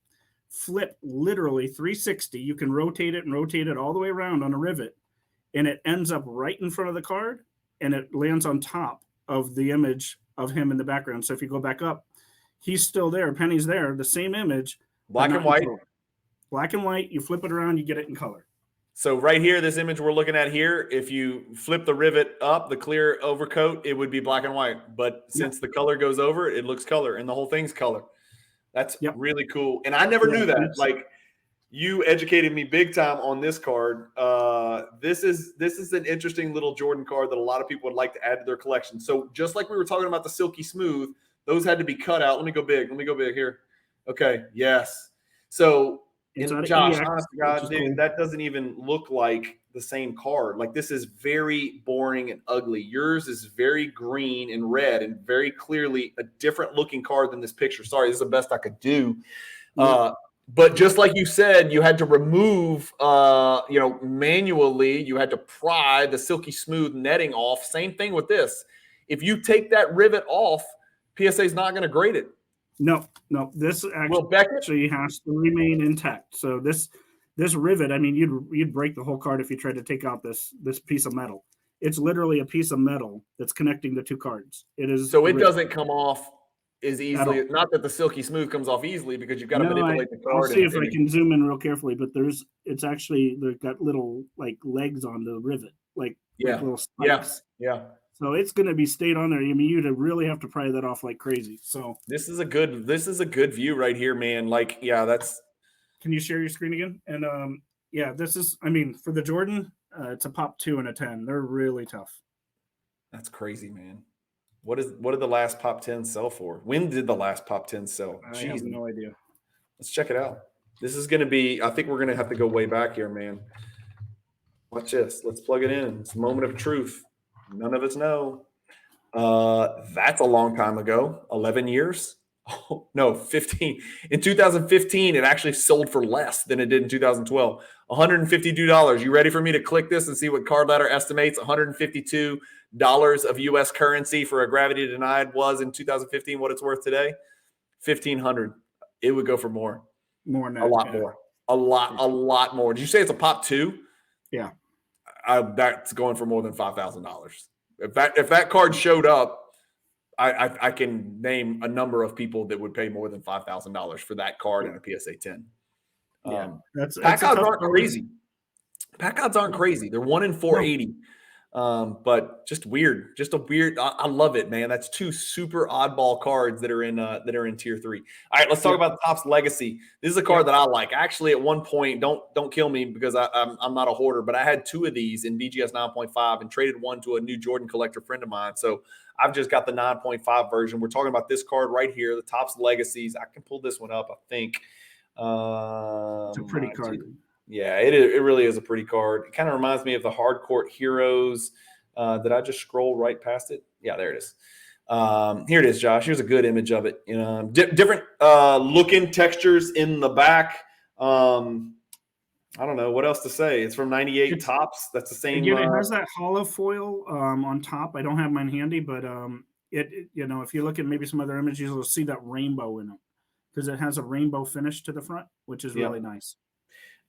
flip literally 360. You can rotate it and rotate it all the way around on a rivet, and it ends up right in front of the card, and it lands on top of the image of him in the background. So if you go back up, he's still there. Penny's there, the same image. Black and white. Black and white. You flip it around, you get it in color. So right here, this image we're looking at here, if you flip the rivet up, the clear overcoat, it would be black and white. But since the color goes over, it looks color, and the whole thing's color. That's really cool. And I never knew that. Like, you educated me big time on this card. This is an interesting little Jordan card that a lot of people would like to add to their collection. So just like we were talking about the Silky Smooth, those had to be cut out. Let me go big here. Okay, yes. So – and Josh, honest to God, dude, that doesn't even look like the same card. Like, this is very boring and ugly. Yours is very green and red and very clearly a different looking card than this picture. Sorry, this is the best I could do. But just like you said, you had to remove, manually, you had to pry the Silky Smooth netting off. Same thing with this. If you take that rivet off, PSA is not going to grade it. No. This actually has to remain intact. So this rivet, I mean, you'd break the whole card if you tried to take out this piece of metal. It's literally a piece of metal that's connecting the two cards. It is so it doesn't come off as easily. Not that the Silky Smooth comes off easily because you've got to manipulate the card. I'll see if I can zoom in real carefully, but they've got little like legs on the rivet, like little spikes. Yeah. So it's going to be stayed on there. I mean, you'd really have to pry that off like crazy. So this is a good view right here, man. Like, that's. Can you share your screen again? And this is. I mean, for the Jordan, it's a pop 2 and a 10. They're really tough. That's crazy, man. What did the last pop 10 sell for? When did the last pop 10 sell? I have no idea. Let's check it out. This is going to be. I think we're going to have to go way back here, man. Watch this. Let's plug it in. It's a moment of truth. None of us know. That's a long time ago. 11 years? Oh, no, 15. In 2015, it actually sold for less than it did in 2012. $152. You ready for me to click this and see what Card Ladder estimates $152 of U.S. currency for a Gravity Denied was in 2015, what it's worth today? $1,500. It would go for more. More than that. A lot more. A lot more. Did you say it's a pop 2? Yeah. That's going for more than $5,000. If that card showed up, I can name a number of people that would pay more than $5,000 for that card in a PSA 10. Pack odds aren't crazy. Pack odds aren't crazy. They're 1 in 480. But just weird. I love it, man. That's two super oddball cards that are in tier 3. All right, let's talk about the Topps Legacy. This is a card that I like. Actually, at one point, don't kill me because I'm not a hoarder, but I had 2 of these in BGS 9.5 and traded one to a new Jordan collector friend of mine. So I've just got the 9.5 version. We're talking about this card right here, the Topps Legacies. I can pull this one up, I think. It's a pretty card. Yeah, it really is a pretty card. It kind of reminds me of the Hardcourt Heroes. Did I just scroll right past it? Yeah, there it is. Here it is, Josh. Here's a good image of it. Different looking textures in the back. I don't know what else to say. It's from 98 Topps. That's the same. Again, it has that hollow foil on top. I don't have mine handy, but if you look at maybe some other images, you'll see that rainbow in it. because it has a rainbow finish to the front, which is really nice.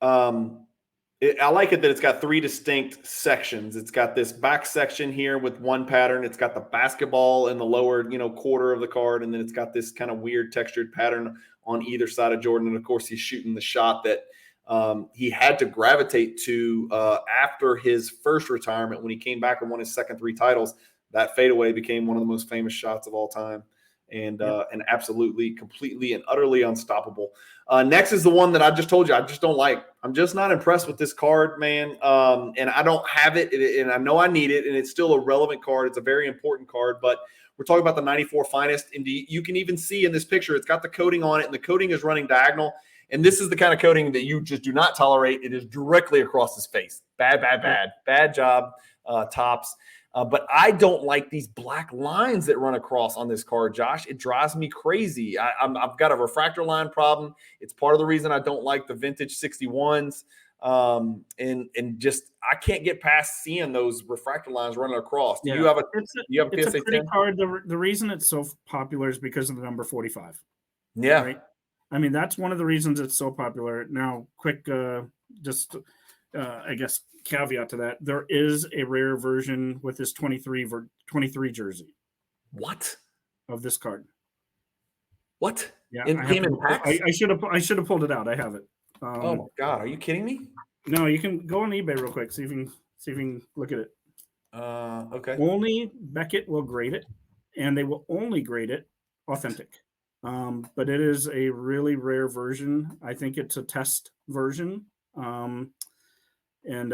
I like it that it's got 3 distinct sections. It's got this back section here with one pattern. It's got the basketball in the lower, quarter of the card, and then it's got this kind of weird textured pattern on either side of Jordan. And of course, he's shooting the shot that he had to gravitate to after his first retirement when he came back and won his second 3 titles. That fadeaway became one of the most famous shots of all time. And absolutely, completely, and utterly unstoppable. Next is the one that I just told you I just don't like. I'm just not impressed with this card, man. And I don't have it, and I know I need it, and it's still a relevant card. It's a very important card, but we're talking about the 94 Finest. And you can even see in this picture, it's got the coating on it, and the coating is running diagonal. And this is the kind of coating that you just do not tolerate. It is directly across his face. Bad job, Topps. But I don't like these black lines that run across on this card, Josh. It drives me crazy. I've got a refractor line problem. It's part of the reason I don't like the vintage 61s. And just I can't get past seeing those refractor lines running across. Do you have a PSA 10 card? The reason it's so popular is because of the number 45. Yeah. Right? I mean, that's one of the reasons it's so popular. Now, quick, I guess caveat to that, there is a rare version with this 23 jersey. What? Of this card. What? Yeah, I should have pulled it out. I have it. Oh my God, are you kidding me? No, you can go on eBay real quick, see if you can look at it. Okay. Only Beckett will grade it, and they will only grade it authentic. But it is a really rare version. I think it's a test version. And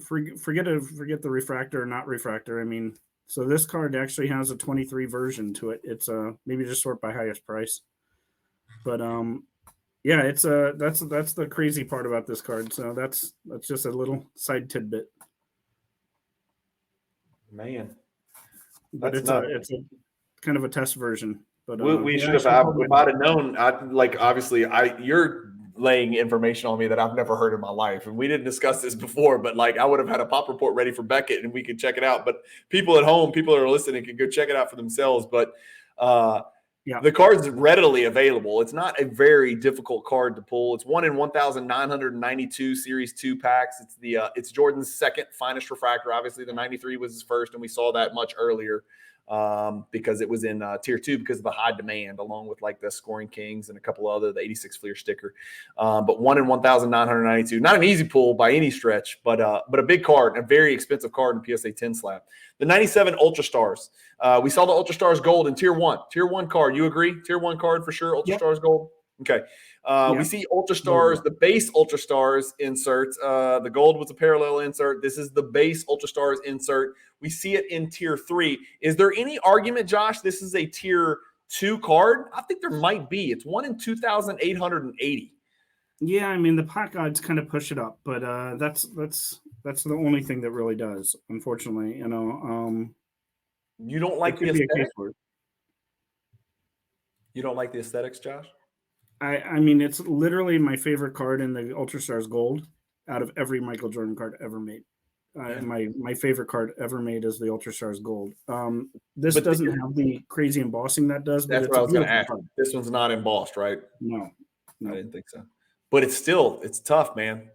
forget the refractor or not refractor. I mean, so this card actually has a 23 version to it. It's maybe just sort by highest price, but yeah, it's that's the crazy part about this card. So that's just a little side tidbit. Man, but it's a kind of a test version. But we should have. If I'd have known, you're laying information on me that I've never heard in my life. And we didn't discuss this before, but I would have had a pop report ready for Beckett and we could check it out. But people at home, people that are listening can go check it out for themselves. But the card's readily available. It's not a very difficult card to pull. It's 1 in 1,992 Series 2 packs. It's Jordan's second finest refractor. Obviously, the 93 was his first, and we saw that much earlier. Because it was in tier 2 because of the high demand, along with the Scoring Kings and a couple other, the 86 Fleer sticker. But 1 in 1,992, not an easy pull by any stretch, but a big card, a very expensive card in PSA 10 slab. The 97 Ultra Stars. We saw the Ultra Stars gold in tier 1 card. You agree? Tier 1 card for sure. Ultra Stars gold. Okay. We see Ultra Stars, the base Ultra Stars insert. The gold was a parallel insert. This is the base Ultra Stars insert. We see it in tier 3. Is there any argument, Josh, this is a tier 2 card? I think there might be. It's 1 in 2,880. Yeah, I mean the pack odds kind of push it up, but that's the only thing that really does. Unfortunately, you don't like the aesthetics. You don't like the aesthetics, Josh? I mean, it's literally my favorite card in the Ultra Stars Gold out of every Michael Jordan card ever made. My favorite card ever made is the Ultra Stars Gold. This doesn't have the crazy embossing that does. That's what I was going to ask. This one's not embossed, right? No, I didn't think so. But it's tough, man.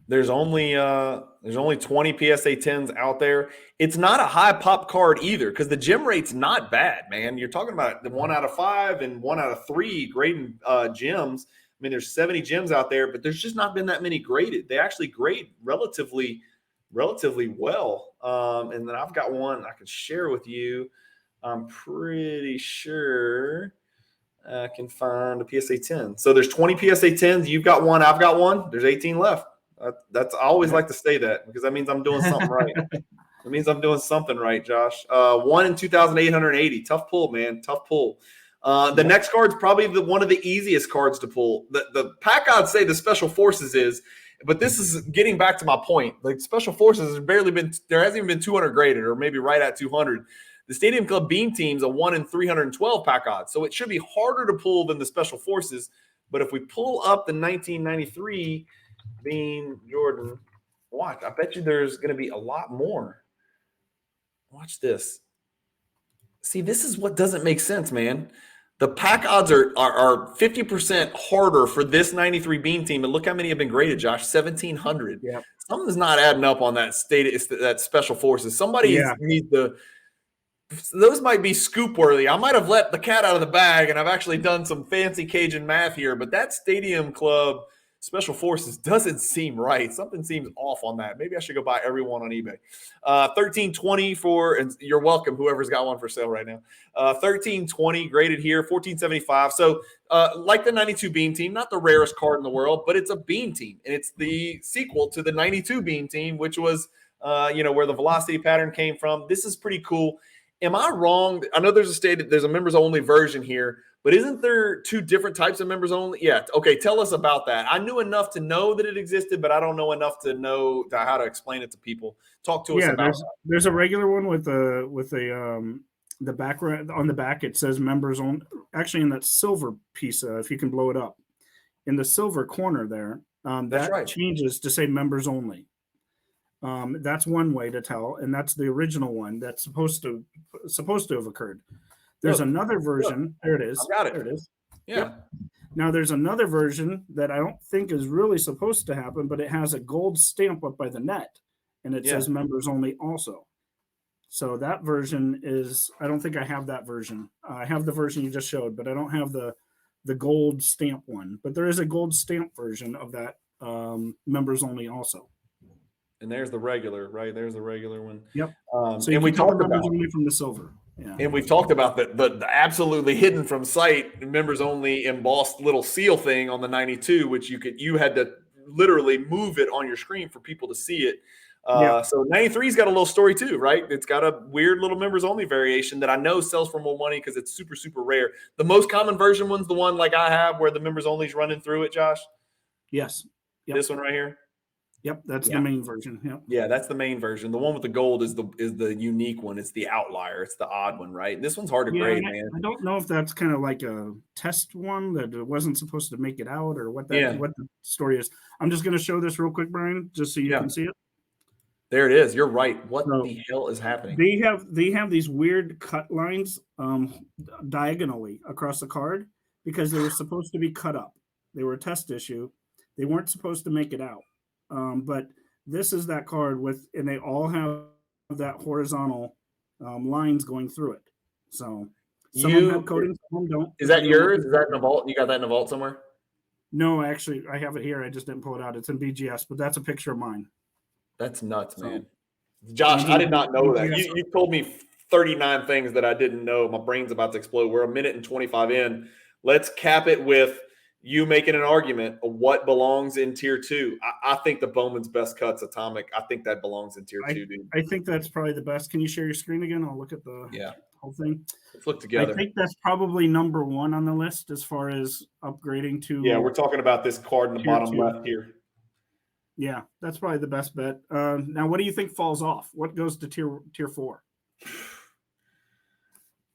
There's only 20 PSA 10s out there. It's not a high pop card either because the gem rate's not bad, man. You're talking about the 1 out of 5 and 1 out of 3 grading gems. I mean, there's 70 gems out there, but there's just not been that many graded. They actually grade relatively well. And then I've got one I can share with you. I'm pretty sure I can find a PSA 10. So there's 20 PSA 10s. You've got one. I've got one. There's 18 left. I always like to say that because that means I'm doing something right. It means I'm doing something right, Josh. 1 in 2,880. Tough pull, man. Tough pull. The next card's probably one of the easiest cards to pull. The pack odds say the Special Forces is, but this is getting back to my point. Like Special Forces has there hasn't even been 200 graded, or maybe right at 200. The Stadium Club Beam Team's a 1 in 312 pack odds, so it should be harder to pull than the Special Forces. But if we pull up the 1993 Beam Jordan, watch. I bet you there's going to be a lot more. Watch this. See, this is what doesn't make sense, man. The pack odds are 50% harder for this 93 Beam team. And look how many have been graded, Josh. 1,700. Yeah. Something's not adding up on that that special forces. Somebody needs to. Those might be scoop worthy. I might have let the cat out of the bag, and I've actually done some fancy Cajun math here, but that Stadium Club Special Forces doesn't seem right. Something seems off on that. Maybe I should go buy everyone on eBay. 1320 for, and you're welcome, whoever's got one for sale right now. 1320 graded here, 1475. So like the 92 Beam team, not the rarest card in the world, but it's a Beam team, and it's the sequel to the 92 Beam team, which was where the velocity pattern came from. This is pretty cool. Am I wrong? I know there's a members only version here, but isn't there two different types of members only? Yeah. Okay. Tell us about that. I knew enough to know that it existed, but I don't know enough to know how to explain it to people. Talk to us about that. There's a regular one with the background on the back. It says members only. Actually, in that silver piece, if you can blow it up, in the silver corner there, that changes to say members only. That's one way to tell, and that's the original one that's supposed to have occurred. There's another version. There it is. I got it. There it is. Yeah. Yep. Now there's another version that I don't think is really supposed to happen, but it has a gold stamp up by the net, and it says members only also. So that version is. I don't think I have that version. I have the version you just showed, but I don't have the gold stamp one. But there is a gold stamp version of that members only also. And there's the regular, right? There's the regular one. Yep. So we talked about only from the silver. Yeah. And we've talked about the absolutely hidden from sight members only embossed little seal thing on the 92, which you had to literally move it on your screen for people to see it. So 93's got a little story too, right? It's got a weird little members only variation that I know sells for more money because it's super, super rare. The most common version one's the one like I have where the members only's running through it, Josh. Yes. Yep. This one right here. Yep, that's the main version. Yep. Yeah, that's the main version. The one with the gold is the unique one. It's the outlier. It's the odd one, right? This one's hard to grade, man. I don't know if that's kind of like a test one that it wasn't supposed to make it out or what the story is. I'm just going to show this real quick, Brian, just so you can see it. There it is. You're right. What the hell is happening? They have these weird cut lines diagonally across the card because they were supposed to be cut up. They were a test issue. They weren't supposed to make it out. But this is that card and they all have that horizontal lines going through it. So some of them have coating, some don't. Is that yours? Is that in a vault? You got that in a vault somewhere? No, actually, I have it here. I just didn't pull it out. It's in BGS, but that's a picture of mine. That's nuts, man. Josh, I did not know that. You told me 39 things that I didn't know. My brain's about to explode. We're a minute and 25 in. Let's cap it with you making an argument of what belongs in tier 2. I think the Bowman's best cut's Atomic. I think that belongs in tier 2, dude. I think that's probably the best. Can you share your screen again? I'll look at the whole thing. Let's look together. I think that's probably number 1 on the list as far as upgrading to. Yeah, we're talking about this card in the bottom left here. Yeah, that's probably the best bet. Now, what do you think falls off? What goes to tier 4?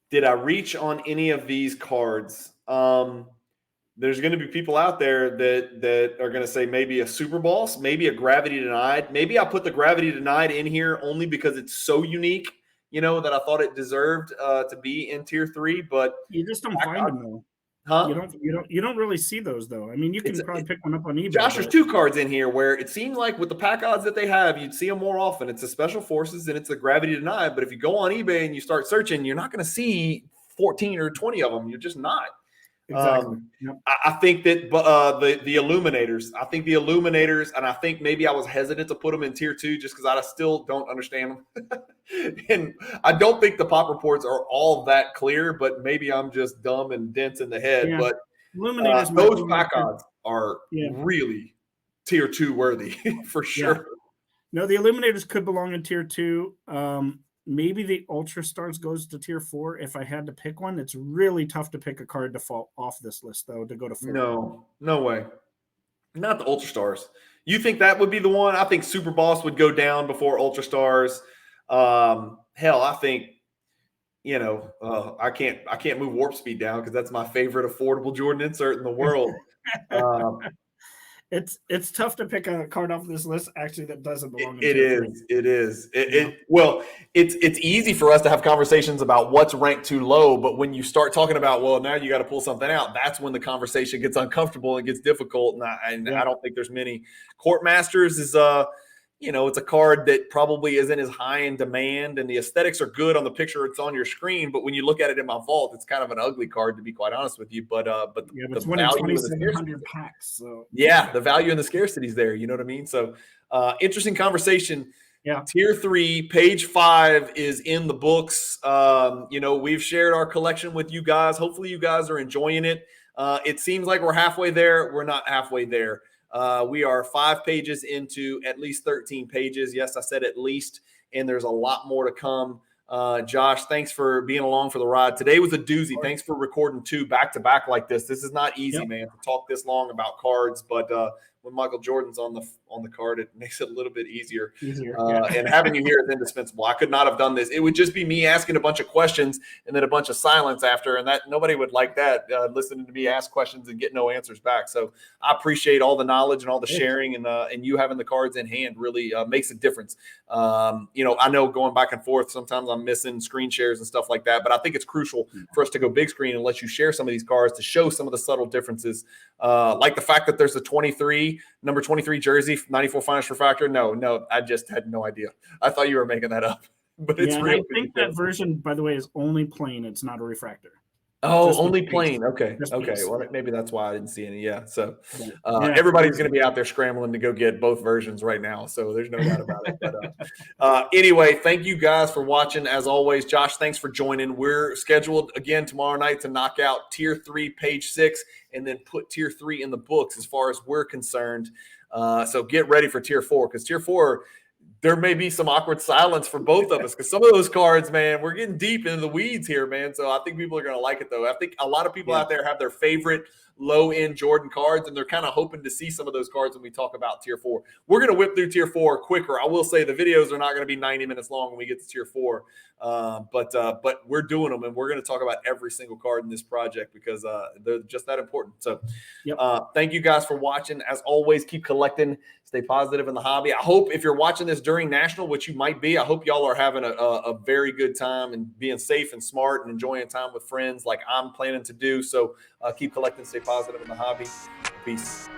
Did I reach on any of these cards? There's going to be people out there that are going to say maybe a Super Boss, maybe a Gravity Denied. Maybe I put the Gravity Denied in here only because it's so unique, that I thought it deserved to be in tier 3. But you just don't find them though. Huh? You don't really see those though. I mean, you can probably pick one up on eBay. Josh, there's 2 cards in here where it seems like with the pack odds that they have, you'd see them more often. It's the Special Forces and it's the Gravity Denied. But if you go on eBay and you start searching, you're not going to see 14 or 20 of them. You're just not. Exactly. I think that the Illuminators. I think the Illuminators, and I think maybe I was hesitant to put them in tier 2 just because I still don't understand them. And I don't think the pop reports are all that clear, but maybe I'm just dumb and dense in the head. Yeah. But those pack odds are really tier 2 worthy for sure. Yeah. No, the Illuminators could belong in tier 2. Maybe the Ultra Stars goes to tier 4 if I had to pick one. It's really tough to pick a card to fall off this list, though, to go to 4. No way. Not the Ultra Stars. You think that would be the one? I think Super Boss would go down before Ultra Stars. Hell, I think, I can't move Warp Speed down because that's my favorite affordable Jordan insert in the world. It's tough to pick a card off this list actually that doesn't belong in It tier is. 3. It is. Well, it's easy for us to have conversations about what's ranked too low, but when you start talking about, well, now you got to pull something out, that's when the conversation gets uncomfortable and gets difficult. And I don't think there's many. Court Masters is it's a card that probably isn't as high in demand, and the aesthetics are good on the picture it's on your screen, but when you look at it in my vault, it's kind of an ugly card, to be quite honest with you. But it's one in 2,700 packs. So the value and the scarcity is there. You know what I mean? So interesting conversation. Yeah. Tier 3, page 5 is in the books. We've shared our collection with you guys. Hopefully you guys are enjoying it. It seems like we're halfway there. We're not halfway there. We are 5 pages into at least 13 pages. Yes, I said at least, and there's a lot more to come. Josh, thanks for being along for the ride. Today was a doozy. Thanks for recording 2 back-to-back like this. This is not easy, man, to talk this long about cards, but when Michael Jordan's on the card, it makes it a little bit easier. And having you here is indispensable. I could not have done this. It would just be me asking a bunch of questions and then a bunch of silence after, and that nobody would like that, listening to me ask questions and get no answers back. So I appreciate all the knowledge and all the sharing, and you having the cards in hand really makes a difference. I know going back and forth, sometimes I'm missing screen shares and stuff like that, but I think it's crucial for us to go big screen and let you share some of these cards to show some of the subtle differences, like the fact that there's a number 23 jersey, 94 finest refractor. No, I just had no idea. I thought you were making that up, but it's real. I think that version, by the way, is only plain. It's not a refractor. Oh, only plain. Okay. Well, maybe that's why I didn't see any. Yeah. So everybody's going to be out there scrambling to go get both versions right now. So there's no doubt about it. But anyway, thank you guys for watching. As always, Josh, thanks for joining. We're scheduled again tomorrow night to knock out tier 3, page 6, and then put tier 3 in the books as far as we're concerned. So get ready for tier 4, because tier 4, there may be some awkward silence for both of us, because some of those cards, man, we're getting deep into the weeds here, man. So I think people are going to like it, though. I think a lot of people out there have their favorite low-end Jordan cards, and they're kind of hoping to see some of those cards when we talk about tier 4. We're going to whip through tier 4 quicker. I will say the videos are not going to be 90 minutes long when we get to tier 4, but we're doing them, and we're going to talk about every single card in this project because they're just that important. So thank you guys for watching. As always, keep collecting. Stay positive in the hobby. I hope if you're watching this during National, which you might be, I hope y'all are having a very good time and being safe and smart and enjoying time with friends like I'm planning to do. So keep collecting, stay positive in the hobby. Peace.